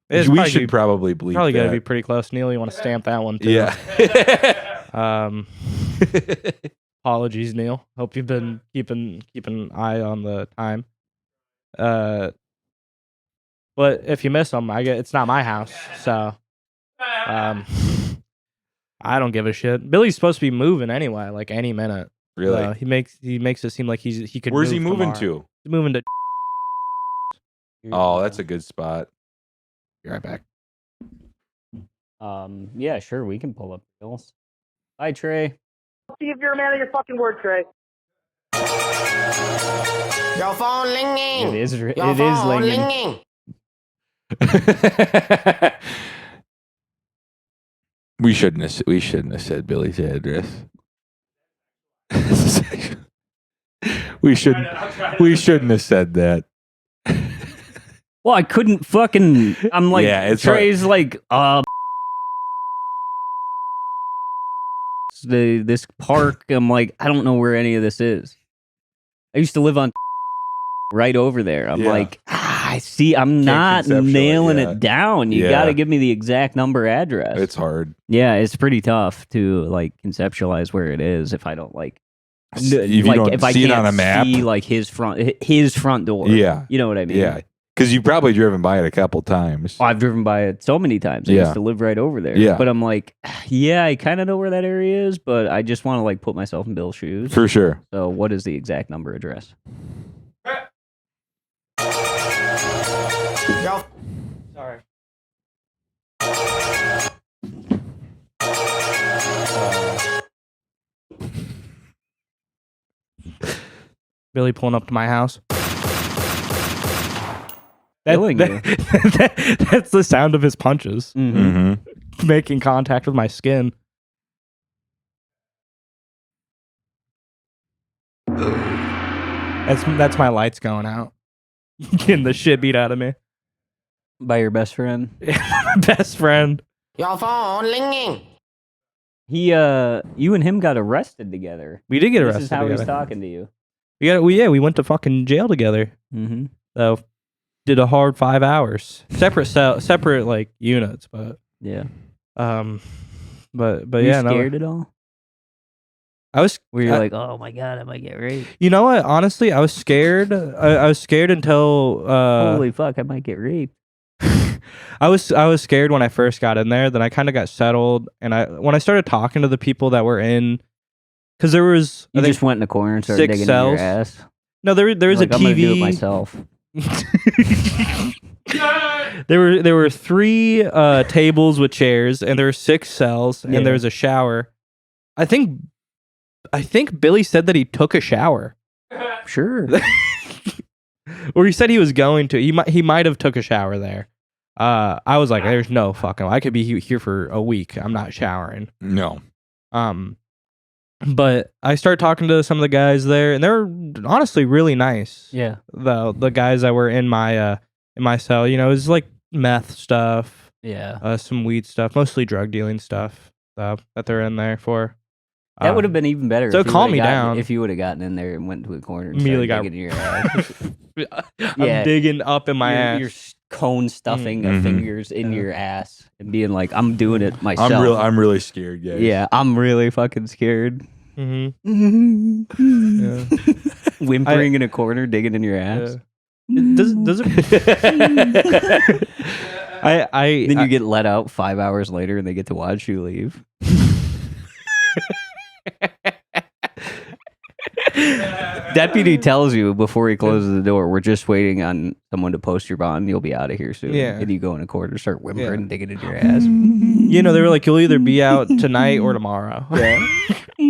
we should probably bleep probably that. gotta be pretty close. Neil, you want to stamp that one too? Yeah. Apologies, Neil. Hope you've been keeping an eye on the time. But if you miss them, it's not my house, so I don't give a shit. Billy's supposed to be moving anyway, like any minute. Really? He makes it seem like he could. Where's move he moving tomorrow. to? He's moving to. Oh, that's a good spot. Be right back. Yeah, sure. We can pull up bills. Hi, Trey. See if you're a man of your fucking word, Trey. Your phone ringing. It is. Your It is phone Lingen. ringing. We shouldn't have said Billy's address. we shouldn't have said that. Well, I couldn't fucking. I'm like, Yeah, it's Trey's like, this park. I'm like, I don't know where any of this is. I used to live on right over there. I'm Yeah. like, I see. I'm not conceptualize, nailing yeah. it down. You Yeah. got to give me the exact number address. It's hard. Yeah, it's pretty tough to like conceptualize where it is if I don't like. If you don't if I see it can't on a map. see like his front door. Yeah. You know what I mean? Yeah. Because you've probably driven by it a couple times. I've driven by it so many times. I Yeah. used to live right over there. Yeah. But I'm like, yeah, I kind of know where that area is, but I just want to like put myself in Bill's shoes. For sure. So what is the exact number address? Sorry. Billy pulling up to my house. Killing you. That's the sound of his punches Mhm. Mm-hmm. making contact with my skin. That's my lights going out. Getting the shit beat out of me. By your best friend. Best friend. Your phone ringing. He, you and him got arrested together. We did get This arrested is how together. he's talking to you. We went to fucking jail together. Mm-hmm. So did a hard 5 hours. Separate like units, but Yeah. but Were yeah, you no. scared at all? I was Where you're I- like, oh my god, I might get raped. You know what? Honestly, I was scared. I was scared until Holy fuck, I might get raped. I was scared when I first got in there. Then I kind of got settled, and when I started talking to the people that were in, because there was You I think- just went in the corner and started 6 digging in cells. your ass. no there was Like, a I'm gonna do it TV. myself. There were 3 tables with chairs, and there were 6 cells, Yeah. and there was a shower. I think Billy said that he took a shower. Sure. Or he said he was going to. He might have took a shower there. I was like, there's no fucking. I could be here for a week. I'm not showering. No. But I started talking to some of the guys there, and they're honestly really nice. Yeah. The guys that were in my cell, you know, it was like meth stuff, Yeah. some weed stuff, mostly drug dealing stuff that they're in there for. That would have been even better. So if you calm would've me gotten- down. If you would have gotten in there and went to a corner and Immediately started got- digging your ass. I'm digging up in my ass. You're cone stuffing Mhm. fingers in your ass and being like, I'm doing it myself. I'm really scared, guys. Yeah, I'm really fucking scared. Mm-hmm. Whimpering in a corner, digging in your ass. Does it? Then you get let out 5 hours later and they get to watch you leave. Deputy tells you before he closes the door, we're just waiting on someone to post your bond. You'll be out of here soon. Yeah. And you go in a corner, start whimpering, digging in your ass. You know, they were like, you'll either be out tonight or tomorrow. Yeah. I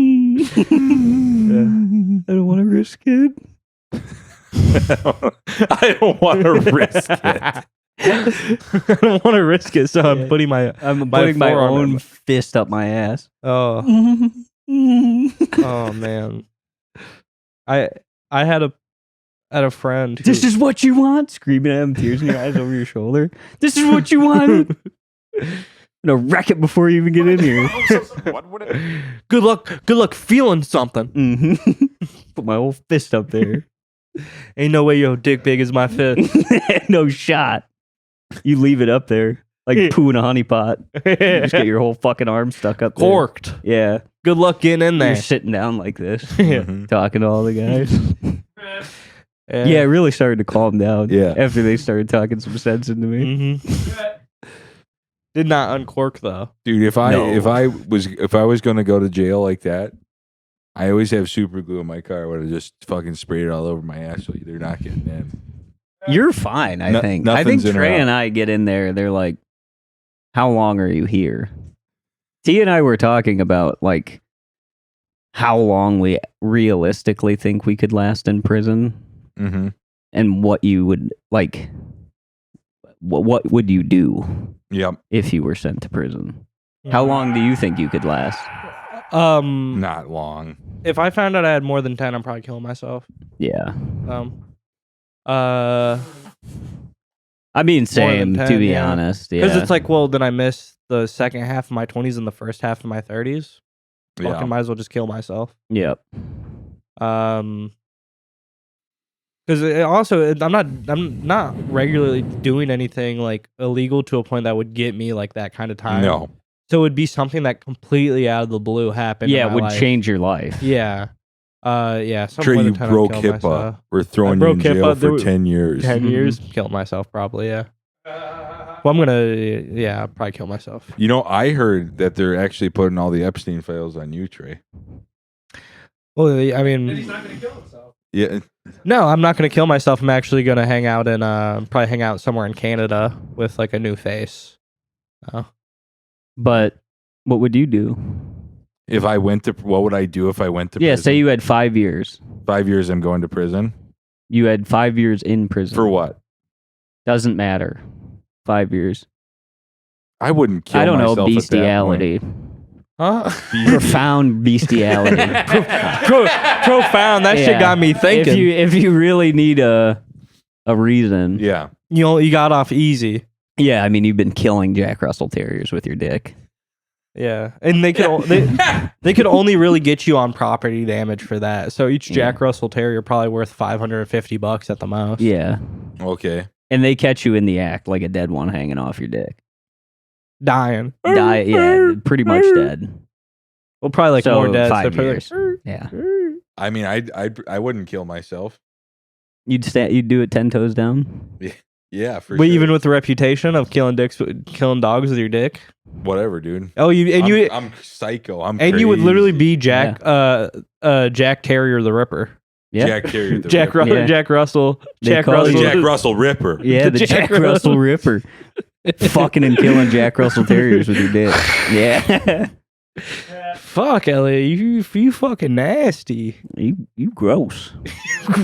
don't want to risk it. I don't want to risk it. I don't want to risk it, so I'm putting my Putting my forearm own in fist up my ass. Oh, oh man. I had a friend. This is what you want? Screaming at him, tears in your eyes over your shoulder. This is what you want? I'm gonna wreck it before you even get in here. What would it? Good luck feeling something. Mm-hmm. Put my whole fist up there. Ain't no way your dick big as my fist. No shot. You leave it up there like poo in a honey pot. You just get your whole fucking arm stuck up there. Corked. Yeah. Good luck getting in there. You're sitting down like this, Mhm. talking to all the guys. Yeah, it really started to calm down. Yeah. After they started talking some sense into me. Did not uncork though. Dude, if I No. was going to go to jail like that, I always have super glue in my car. I would have just fucking sprayed it all over my ass so they're not getting in. You're fine, I No- think. I think nothing's in or Trey out. and I get in there. They're like, how long are you here? T and I were talking about like how long we realistically think we could last in prison Mm-hmm. and what you would like. What would you do Yep. if you were sent to prison? How long do you think you could last? Not long. If I found out I had more than 10, I'm probably killing myself. Yeah. Because I mean, same, 10, to be yeah. honest. Yeah. it's like, well, then I miss the second half of my 20s and the first half of my 30s. Yeah. Fucking might as well just kill myself. Yep. Because I'm not regularly doing anything like illegal to a point that would get me like that kind of time. No. So it would be something that completely out of the blue happened. Yeah, in it my would life. change your life. Yeah. Yeah. something Trey, more you than 10, I'd broke kill HIPAA. myself. We're throwing you broke in jail HIPAA. There for was- 10 years. 10 years, killed myself probably. Yeah. Well, I'm gonna. Yeah, I'll probably kill myself. You know, I heard that they're actually putting all the Epstein files on you, Trey. Well, I mean, Yeah. no, I'm not gonna kill myself. I'm actually gonna hang out in probably hang out somewhere in Canada with like a new face. Oh. But what would you do? If I went to, what would I do if I went to Yeah, prison? say you had 5 years. 5 years I'm going to prison. You had 5 years in prison. For what? Doesn't matter. 5 years. I wouldn't kill I don't myself know, at that point. bestiality. Huh? Profound bestiality. Profound. That shit Yeah. got me thinking. If you really need a reason. Yeah. You got off easy. Yeah, I mean you've been killing Jack Russell Terriers with your dick. Yeah, and they could only really get you on property damage for that. So each Jack Russell Terrier probably worth $550 at the most. Yeah. Okay. And they catch you in the act like a dead one hanging off your dick. Dying. Yeah, pretty much dead. Well, probably like So, more dead. 5 so probably years. Yeah. I mean, I wouldn't kill myself. You'd do it 10 toes down? Yeah, for But sure. even with the reputation of killing dogs with your dick. Whatever, dude. Oh, I'm psycho. I'm and you would crazy. literally be Jack Jack Terrier the Ripper. Yeah. Jack Terrier. The Jack Ripper. Yeah. Jack Russell. They Jack call you Russell. Jack Russell Ripper. Yeah, the Jack Russell Ripper. Fucking and killing Jack Russell Terriers with your dick. Yeah. Fuck, Elliot, you fucking nasty. You gross.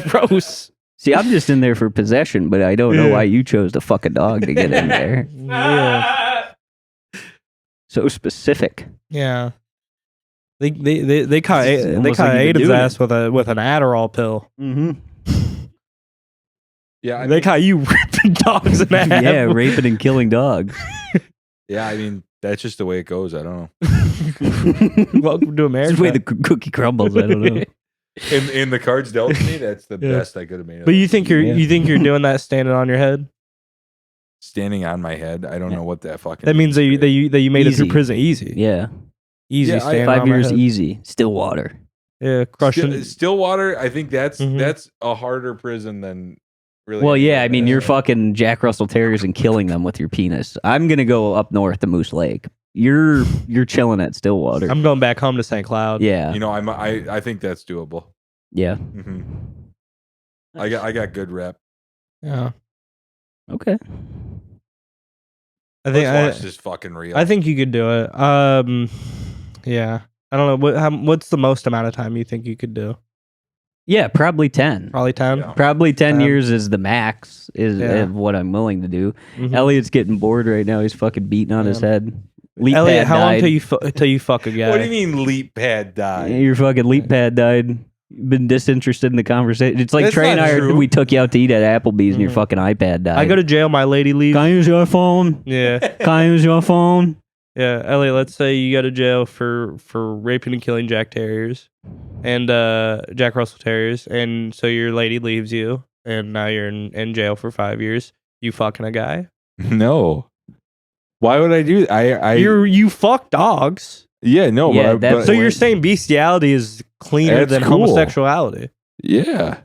Gross. See, I'm just in there for possession, but I don't know why you chose to fuck a dog to get in there. Yeah. So specific. Yeah. They caught It's they almost caught like you've been Aiden's doing ass with an Adderall pill. Mm-hmm. Yeah, They caught you ripping dogs in that. Yeah, raping and killing dogs. yeah. I mean, That's just the way it goes. I don't know. Welcome to America. That's the way the cookie crumbles. I don't know. In the cards dealt to me, that's the best I could have made. But you think you think you're doing that standing on your head? Standing on my head? I don't know what that fucking. That means that you made it through Easy. prison easy. Yeah. Easy. Standing 5 on my years head. easy. Stillwater. Yeah, crushing. Stillwater. I think that's Mhm. that's a harder prison than really. Well, yeah, I mean, you're fucking. fucking Jack Russell Terriers and killing them with your penis. I'm gonna go up north to Moose Lake. You're chilling at Stillwater. I'm going back home to St. Cloud. Yeah. You know, I think that's doable. Yeah. hmm I got good rep. Yeah. Okay. Let's watch this fucking reel. I think you could do it. Yeah. I don't know what's the most amount of time you think you could do? Yeah, probably 10. Probably 10. Yeah. Probably 10 10. years is the max of what I'm willing to do. Mhm. Elliot's getting bored right now. He's fucking beating on his head. Leap Elliot, pad how long died. till you fuck a guy? What do you mean leap pad die? Your fucking leap pad died. You've been disinterested in the conversation. It's like That's Trey and not I, true. we took you out to eat at Applebee's and your fucking iPad died. I go to jail. My lady leaves. Can I use your phone? Yeah. Can I use your phone? Yeah, Elliot, let's say you go to jail for raping and killing Jack Terriers and Jack Russell Terriers, and so your lady leaves you, and now you're in jail for 5 years. You fucking a guy? No. Why would I do that? You fuck dogs. Yeah, no. Yeah, but So you're saying bestiality is cleaner That's than cool. homosexuality? yeah.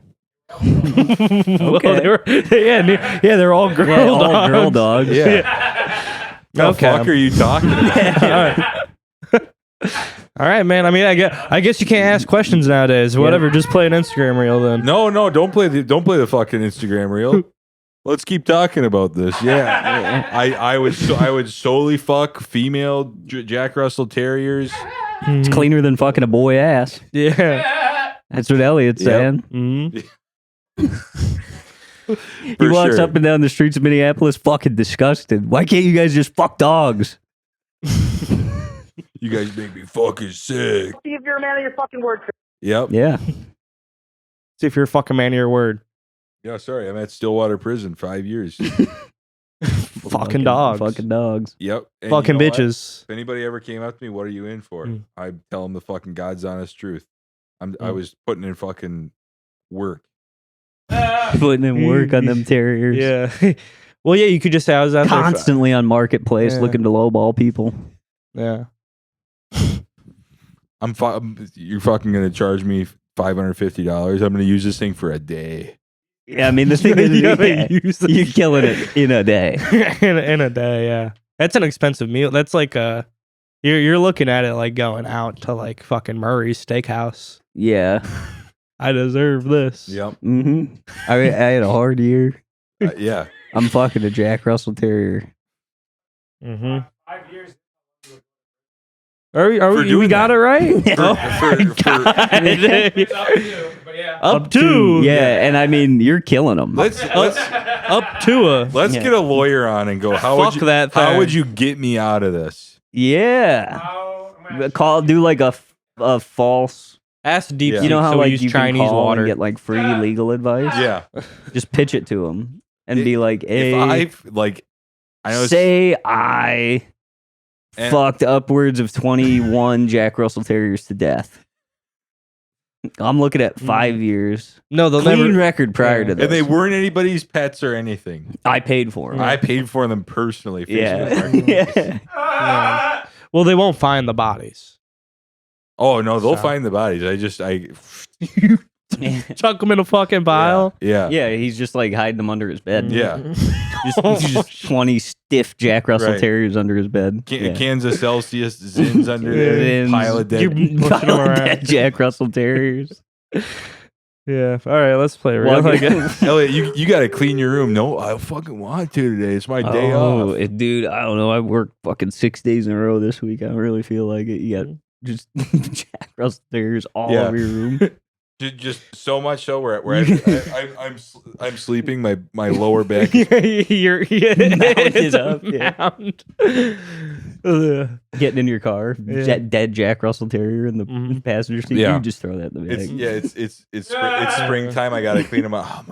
Well, they're all girl Yeah, all dogs. girl dogs. Yeah. The Okay. fuck are you talking about? All right, man. I mean, I guess you can't ask questions nowadays. Whatever, just play an Instagram reel then. No, don't play the fucking Instagram reel. Let's keep talking about this. Yeah, I would solely fuck female Jack Russell Terriers. It's cleaner than fucking a boy ass. Yeah. That's what Elliot's Yep. saying. Mhm. He walks up and down the streets of Minneapolis fucking disgusted. Why can't you guys just fuck dogs? You guys make me fucking sick. See if you're a man of your fucking word. Yep. Yeah. See if you're a fucking man of your word. Yeah, sorry. I'm at Stillwater Prison 5 years. Fucking dogs. Fucking dogs. Yep. And Fucking you know what? bitches. If anybody ever came up to me, what are you in for? Mm. I tell them the fucking God's honest truth. I was putting in fucking work. Putting in work on them terriers. Yeah. Well, yeah, you could just say I was out there. Constantly on Marketplace Yeah. looking to lowball people. Yeah. You're fucking gonna charge me $550. I'm gonna use this thing for a day. Yeah, I mean, the thing is, You gotta use this. you're killing it in a day. in a day, yeah. That's an expensive meal. That's like you're looking at it like going out to like fucking Murray's Steakhouse. Yeah. I deserve this. Yep. hmm I had a hard year. Yeah. I'm fucking a Jack Russell Terrier. Mm-hmm. 5 years. Are For we doing got that. it right? Up to Yeah, and I mean, you're killing them. Let's up to a let's Yeah. get a lawyer on and go. How Fuck would you, that How thing. would you get me out of this? Yeah. Do like a false. ask deep. Yeah. You know how so we like use you Chinese can call water. and get like free legal advice. Yeah. Just pitch it to them and be like, "Hey, If I know. say I And- fucked upwards of 21 Jack Russell Terriers to death. I'm looking at 5 years. No, they'll Clean never. record prior to this. and they weren't anybody's pets or anything. I paid for them. I paid for them personally. Yeah. Facebook. yeah. Well, they won't find the bodies. Oh no, they'll So- find the bodies. Chuck them in a fucking pile. Yeah. Yeah, he's just like hiding them under his bed. Yeah. Just 20 stiff Jack Russell Right. Terriers under his bed. Yeah. Kansas Celsius Zins under there. Zins. Pile of dead. You're pushing them around. Dead Jack Russell Terriers. Yeah. All right, let's play real. Well, I guess. Elliot, you got to clean your room. No, I fucking want to today. It's my day off. Dude, I don't know. I worked fucking 6 days in a row this week. I don't really feel like it. You got just Jack Russell Terriers all Yeah. over your room. Just so much so where I'm sleeping. My lower back. You're Mounted up, yeah. mound. Getting in your car, Yeah. dead Jack Russell Terrier in the Mhm. passenger seat. Yeah. You just throw that in the bag. It's springtime. I gotta clean them up.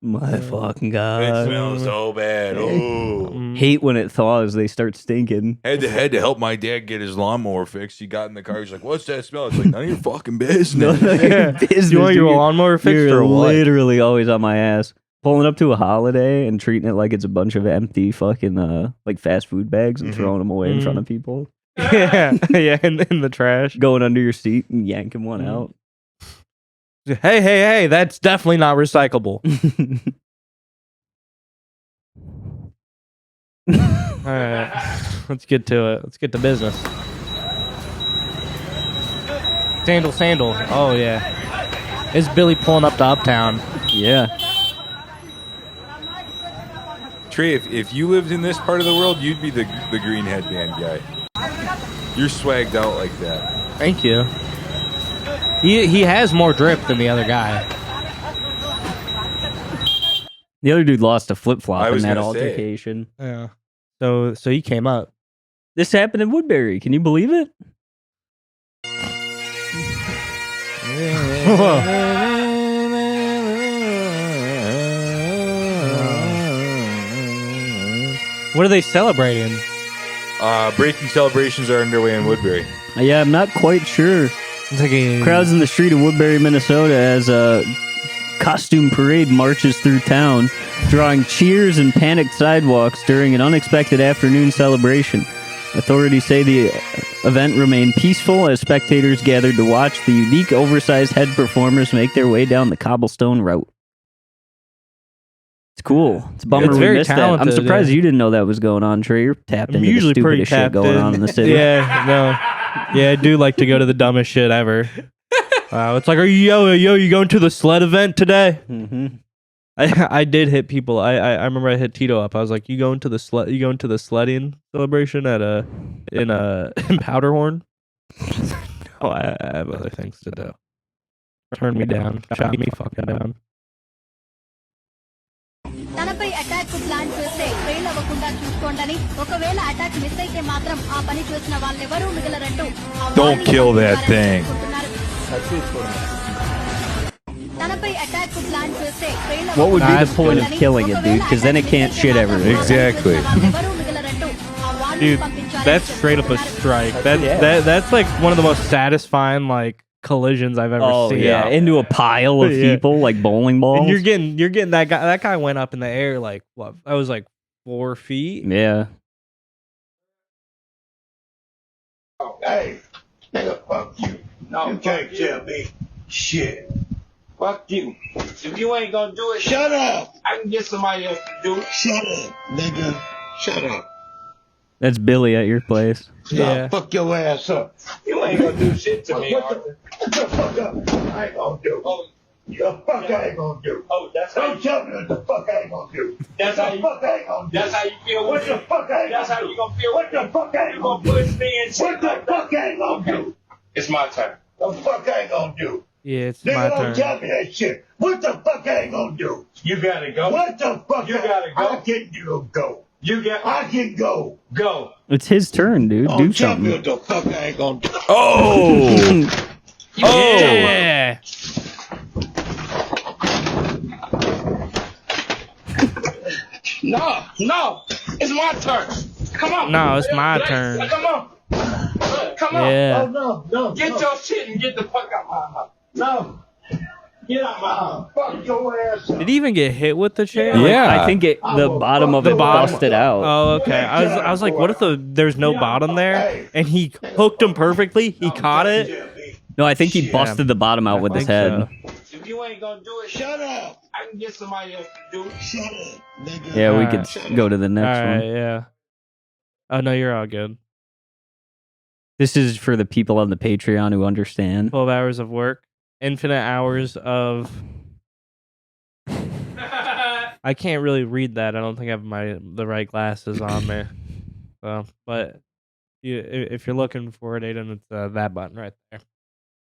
Oh, My fucking It god. smells so bad. Oh. Hate when it thaws, they start stinking. Had to help my dad get his lawnmower fixed. He got in the car. He's like, "What's that smell?" It's like, "None of your fucking business." You want your lawnmower fixed You're or what? literally always on my ass. Pulling up to a holiday and treating it like it's a bunch of empty fucking like fast food bags and throwing them away in front of people. Yeah, in the trash. Going under your seat and yanking one out. Hey, that's definitely not recyclable. All right, let's get to it. Let's get to business. Sandal. Oh, yeah. It's Billy pulling up to Uptown. Yeah. Trey, if you lived in this part of the world, you'd be the green headband guy. You're swagged out like that. Thank you. He has more drip than the other guy. The other dude lost a flip flop in that gonna say. altercation. Yeah. So he came up. This happened in Woodbury. Can you believe it? What are they celebrating? Breaking celebrations are underway in Woodbury. Yeah, I'm not quite sure. It's like a Crowds in the street of Woodbury, Minnesota, as a costume parade marches through town, drawing cheers and panicked sidewalks during an unexpected afternoon celebration. Authorities say the event remained peaceful as spectators gathered to watch the unique, oversized head performers make their way down the cobblestone route. It's cool. It's a bummer It's we very missed that. I'm talented, surprised yeah. you didn't know that was going on, Trey. You're tapped I'm into usually the pretty stupidest shit tapped going in. on in the city. Yeah, no. Yeah, I do like to go to the dumbest shit ever. It's like, you going to the sled event today? Mm-hmm. I did hit people. I remember I hit Tito up. I was like, you going to the sledding celebration at in Powderhorn? No, I have other things to do. Turn me down. Shot me fucking down. తనపై attack plan చేస్తే fail అవ్వకుండా చూసుకోండి. ఒకవేళ attack miss అయితే మాత్రం ఆ పని చేసిన వాళ్ళెవరూ మిగలరంటూ Don't kill that thing. తనపై అటాక్ ప్లాన్ చేస్తే fail What would be the That's point good. of killing it, dude? Because then it can't shit everywhere. Exactly. Dude, that's straight up a strike. That's like one of the most satisfying like collisions I've ever Oh seen. yeah, into a pile of Yeah. people like bowling balls. And you're getting that guy. That guy went up in the air like what? That was like 4 feet. Yeah. Hey, nigga, fuck you. No, you can't tell me shit. Fuck you. If you ain't gonna do it, shut up. I can get somebody else to do it. Shut up, nigga. Shut up. That's Billy at your place. Yeah. Fuck your ass up. You ain't gonna do shit to me, Arthur. What the fuck up? I ain't gonna do. Oh, the fuck I ain't gonna do. Oh, that's how. Don't tell me what the fuck I ain't gonna do. That's how you. Fuck I ain't gonna do. That's how you feel. What the fuck I ain't. That's how you gonna feel. What the fuck I ain't gonna push me and shit. What the fuck I ain't gonna do. It's my turn. The fuck I ain't gonna do. Yeah, it's Nigga, my don't turn. tell me that shit. What the fuck I ain't gonna do? You gotta go. What the fuck? You gotta go. I can go. I can go. Go. It's his turn, dude. Don't Do tell me something. what the fuck I ain't gonna do. Oh! Yeah. No, it's my turn. Come on. No, it's my turn. Come on. Come on. Yeah. Oh, no. Get your shit and get the fuck out my house. No. Get out my house. Fuck your ass up. Did he even get hit with the chair? Yeah. I think the bottom of it busted out. Oh, okay. I was like, what if there's no bottom there? And he hooked him perfectly. He caught it. No, I think he busted the bottom out with his head. If you ain't gonna do it, shut up. I can get somebody else to do it. Shut up, nigga. Yeah, we Alright. could go to the All next right, one. yeah. Oh no, you're all good. This is for the people on the Patreon who understand. 12 hours of work, infinite hours of. I can't really read that. I don't think I have the right glasses on me. So, but if you're looking for it, Aiden, it's that button right there.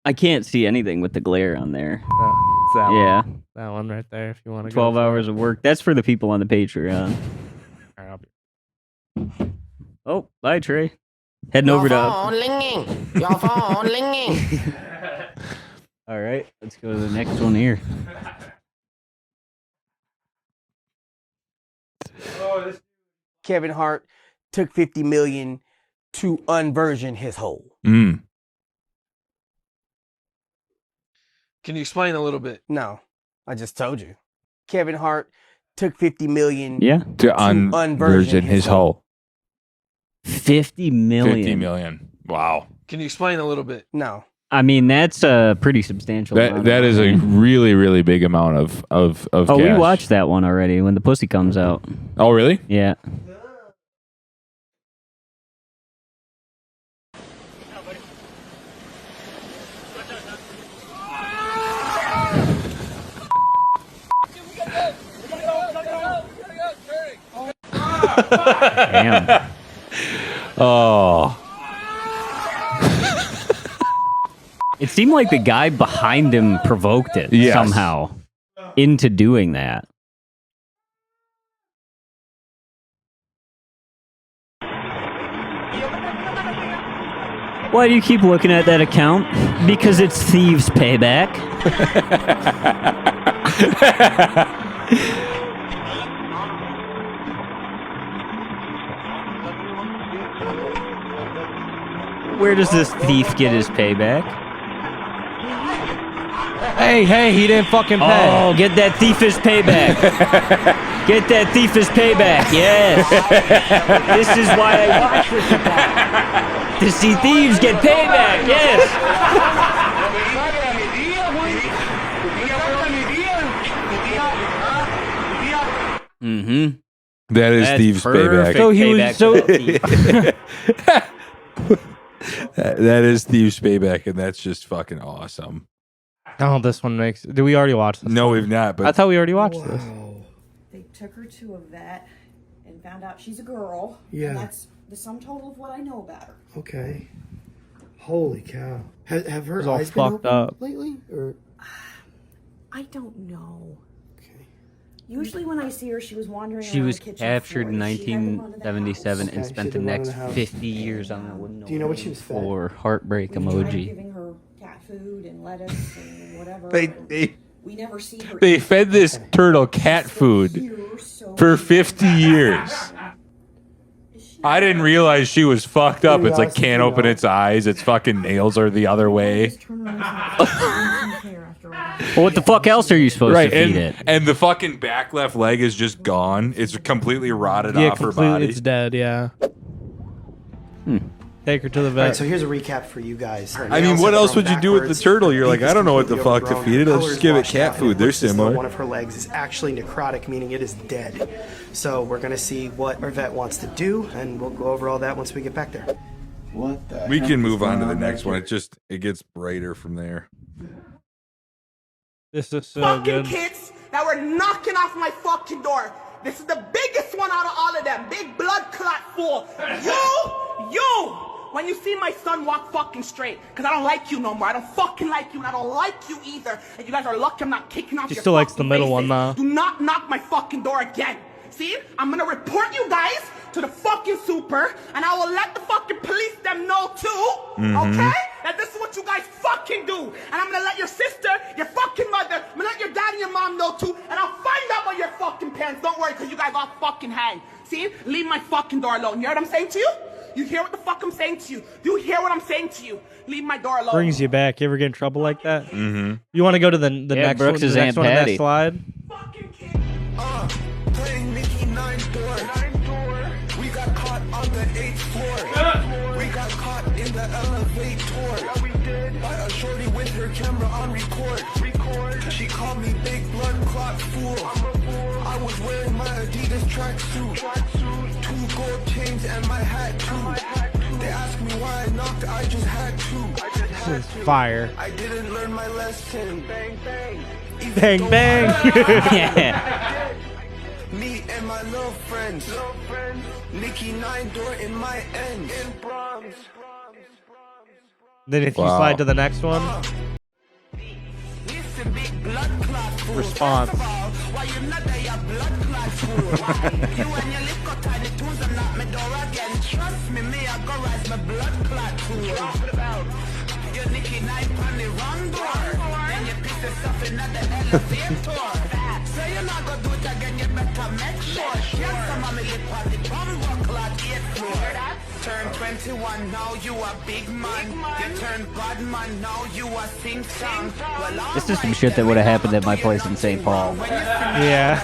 I can't see anything with the glare on there. It's that Yeah. one. That one right there. If you want to 12 go for hours it. of work. That's for the people on the Patreon. All right, I'll be- Oh, bye, Trey. Heading Your over to. phone ringing. Your phone ringing. All right, let's go to the next one here. Kevin Hart took $50 million to unversion his hole. Mm. Can you explain a little bit? No, I just told you. Kevin Hart took $50 million to unversion his hole. 50 million. 50 million. Wow. Can you explain a little bit? No. I mean, that's a pretty substantial amount. That is a really, really big amount of Oh, cash. we watched that one already when the pussy comes out. Oh, really? Yeah. Damn. Oh. It seemed like the guy behind him provoked it somehow into doing that. Why do you keep looking at that account? Because it's Thieves Payback. Where does this thief get his payback? Hey, he didn't fucking pay. Oh, get that thief his payback. Get that thief his payback, yes. This is why I watch this account. To see thieves get payback, yes. Mm-hmm. That is Steve's payback. So he was so that is Steve's payback, and that's just fucking awesome. Oh, this one makes. Did we already watch this? No, we've not. But I thought we already watched this. They took her to a vet and found out she's a girl. Yeah. And that's the sum total of what I know about her. Okay. Holy cow. Have her It was all eyes been fucked open up. lately? Or I don't know. Usually when I see her, she was wandering She around was the kitchen captured floor. in She had to run to the 1977 house. and spent the next 50 years on that window. Do you know what she was fed? Or heartbreak We tried emoji. giving her cat food and lettuce and whatever. They we never see her. They fed this turtle cat food for 50 years. I didn't realize she was fucked up. It's like can't open its eyes. Its fucking nails are the other way. Well, what the fuck else are you supposed to feed it? And the fucking back left leg is just gone. It's completely rotted off her body. It's dead. Yeah. Take her to the All vet. right, so here's a recap for you guys. Her I mean, nails what have else grown would you do with the backwards. turtle? You're like, Beak I is don't know what the completely fuck to overgrown. feed it. The Let's color just is give it washed cat out, and food. it They're looks as though similar. one of her legs is actually necrotic, meaning it is dead. So we're gonna see what our vet wants to do, and we'll go over all that once we get back there. What the We heck can is move on to going the next back one. here? It gets brighter from there. This is so fucking good. kids that were knocking off my fucking door. This is the biggest one out of all of them. Big blood clot fool. You! When you see my son, walk fucking straight. Because I don't like you no more. I don't fucking like you, and I don't like you either. And you guys are lucky I'm not kicking off She your still likes the fucking middle one, faces. though. Do not knock my fucking door again. See? I'm gonna report you guys to the fucking super, and I will let the fucking police them know too, okay? That this is what you guys fucking do. And I'm gonna let your sister, your fucking mother, I'm gonna let your dad and your mom know too, and I'll find out about your fucking parents. Don't worry, because you guys all fucking hang. See? Leave my fucking door alone. You hear what I'm saying to you? You hear what the fuck I'm saying to you? Do you hear what I'm saying to you? Leave my door alone. Brings you back. You ever get in trouble like that? Mm-hmm. You want to go to the Yeah, next Brooks one? is The next Aunt one on that Patty. slide. Playing Mickey 9 door. We got caught on the 8th floor. We got caught in the elevator. Yeah, we did. By a shorty with her camera on record. She called me big blood clot fool. I was wearing my Adidas tracksuit. 2 gold chains and my hat too. They asked me why I knocked, I just had to. This is fire. I didn't learn my lesson. Bang bang. Bang bang. Yeah. Me and my little friends. Nikki 9 door in my end. In Bronx. Then if you Wow. slide to the next one, Listen, big blood clot fool. response. First of all, why you not there, you blood clot fool? You and your little tiny tunes are not my door again. Trust me, I go rise my blood clot fool. Talking about your Nikki 9 on the wrong door. Then you pick yourself in the elevator. So you're not gonna do it again, you better make sure. Yes, some of me lip on the bottle rock clock, yes, Lord. Turn 21, now you a big man. You turn bad man, now you a sing song. Well, This is some shit that would have happened at my place in St. Paul. Yeah.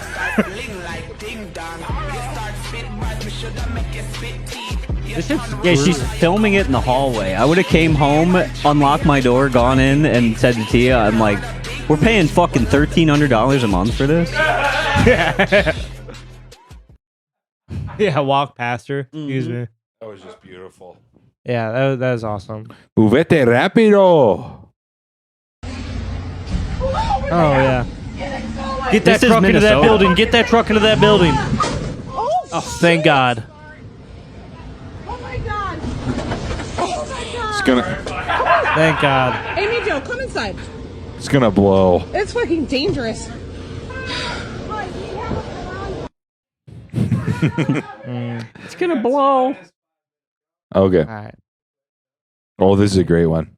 This is, yeah, she's filming it in the hallway. I would have came home, unlocked my door, gone in, and said to Tia, I'm like, we're paying fucking $1,300 a month for this? Yeah, walk past her. Excuse me. That was just beautiful. Yeah, that was awesome. Movete rápido. Oh, yeah. Get that truck into that building. Get that truck into that building. Oh, thank God. Oh my God. Oh my God. It's gonna. Thank God. Amy Jo, come inside. It's gonna blow. It's fucking dangerous. It's gonna blow. Okay. All right. Oh, this is a great one.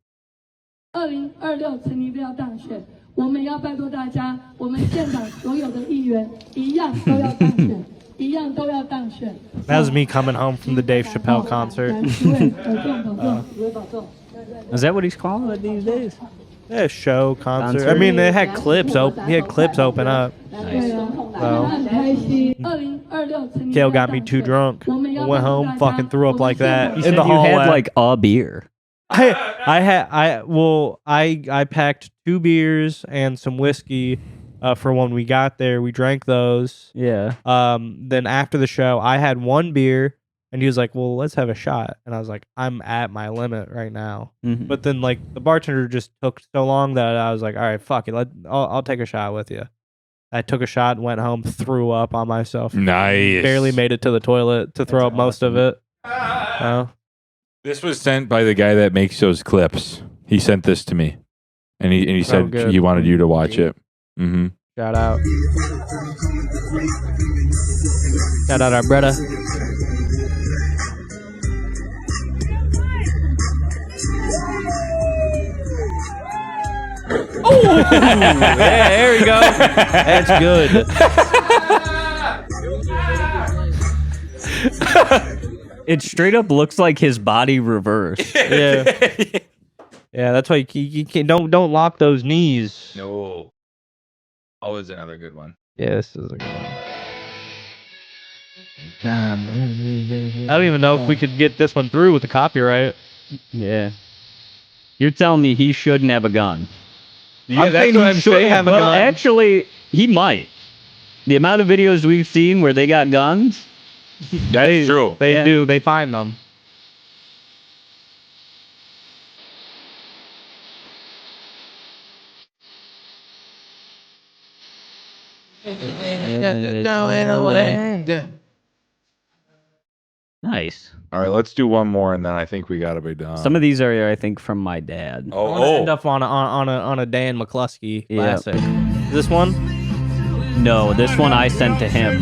2026成立要当选，我们要拜托大家，我们县长所有的议员一样都要当选，一样都要当选。That was me coming home from the Dave Chappelle concert. Is that what he's calling it these days? Yeah, show, concert. I mean, they had clips open. He had clips open up. Nice. So, Kale got me too drunk. I went home, fucking threw up like that in the hallway. You had like a beer. I packed 2 beers and some whiskey for when we got there. We drank those. Yeah. Then after the show, I had 1 beer. And he was like, well, let's have a shot. And I was like, I'm at my limit right now. Mm-hmm. But then, like, the bartender just took so long that I was like, all right, fuck it. I'll take a shot with you. I took a shot, went home, threw up on myself. Nice. Barely made it to the toilet to throw up most of it. This was sent by the guy that makes those clips. He sent this to me. And he said he wanted you to watch it. Mm-hmm. Shout out. Shout out our brother. Oh, yeah, there we go. That's good. It straight up looks like his body reversed. Yeah, yeah. That's why you can't don't lock those knees. No. Always another good one. Yeah, this is a good one. I don't even know if we could get this one through with the copyright. Yeah. You're telling me he shouldn't have a gun? Yeah, that's what I'm saying. Well, actually, he might. The amount of videos we've seen where they got guns. That's true. They do. They find them. Nice. All right, let's do one more, and then I think we gotta be done. Some of these are, I think, from my dad. I want to end up on a Dan McCluskey classic. Is this one? No, this one I sent to him.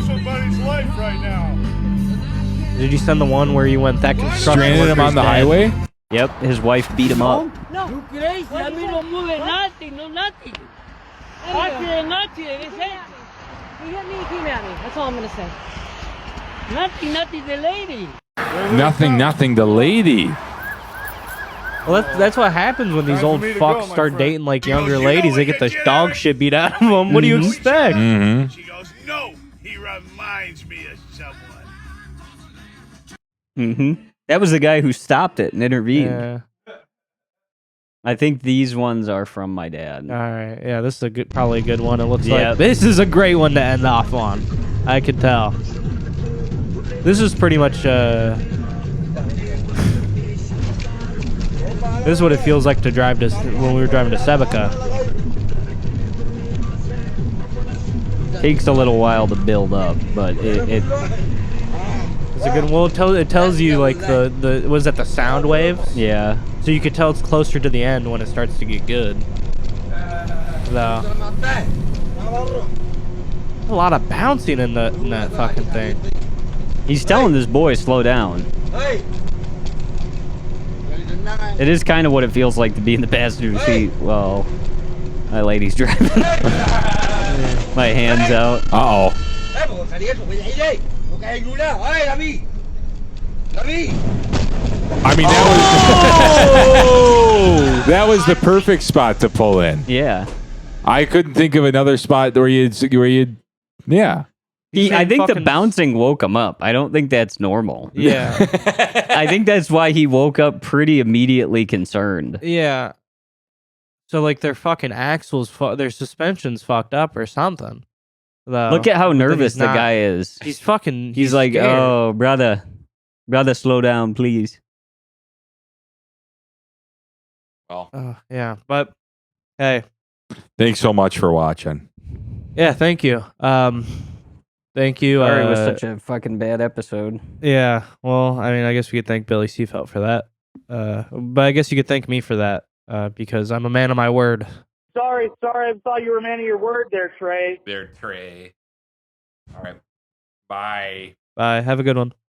Did you send the one where you went that construction stranded him on the highway? Yep, his wife beat him up. No. You crazy? A mí no mueve nothing, no nothing. Nothing. That's all I'm gonna say. Nothing, the lady. Nothing, the lady. Well, that's what happens when these old fucks start dating like younger ladies. They get the dog shit beat out of them. What do you expect? Mm-hmm. She goes, no, he reminds me of someone. Mm-hmm. That was the guy who stopped it and intervened. Yeah. I think these ones are from my dad. All right. Yeah, this is probably a good one. It looks like this is a great one to end off on. I could tell. This is pretty much. This is what it feels like to drive to when we were driving to Sebeca. Takes a little while to build up, but it's a good. Well, it tells you like the was that the sound waves? Yeah. So you could tell it's closer to the end when it starts to get good. So, a lot of bouncing in that fucking thing. He's telling this boy slow down. It is kind of what it feels like to be in the passenger seat while my lady's driving. My hands out. Uh-oh. I mean, that was the perfect spot to pull in. Yeah. I couldn't think of another spot where you'd yeah. I think the bouncing woke him up. I don't think that's normal. Yeah. I think that's why he woke up pretty immediately concerned. Yeah. So like their fucking axles, their suspension's fucked up or something. Though. Look at how nervous the guy is. He's fucking. He's like, scared. oh, brother, slow down, please. Well, yeah, but hey, thanks so much for watching. Yeah, thank you. Thank you. Sorry, it was such a fucking bad episode. Yeah, well, I mean, I guess we could thank Billy Seafelt for that. But I guess you could thank me for that because I'm a man of my word. Sorry, I thought you were a man of your word there, Trey. Trey. All right. Bye. Bye. Have a good one.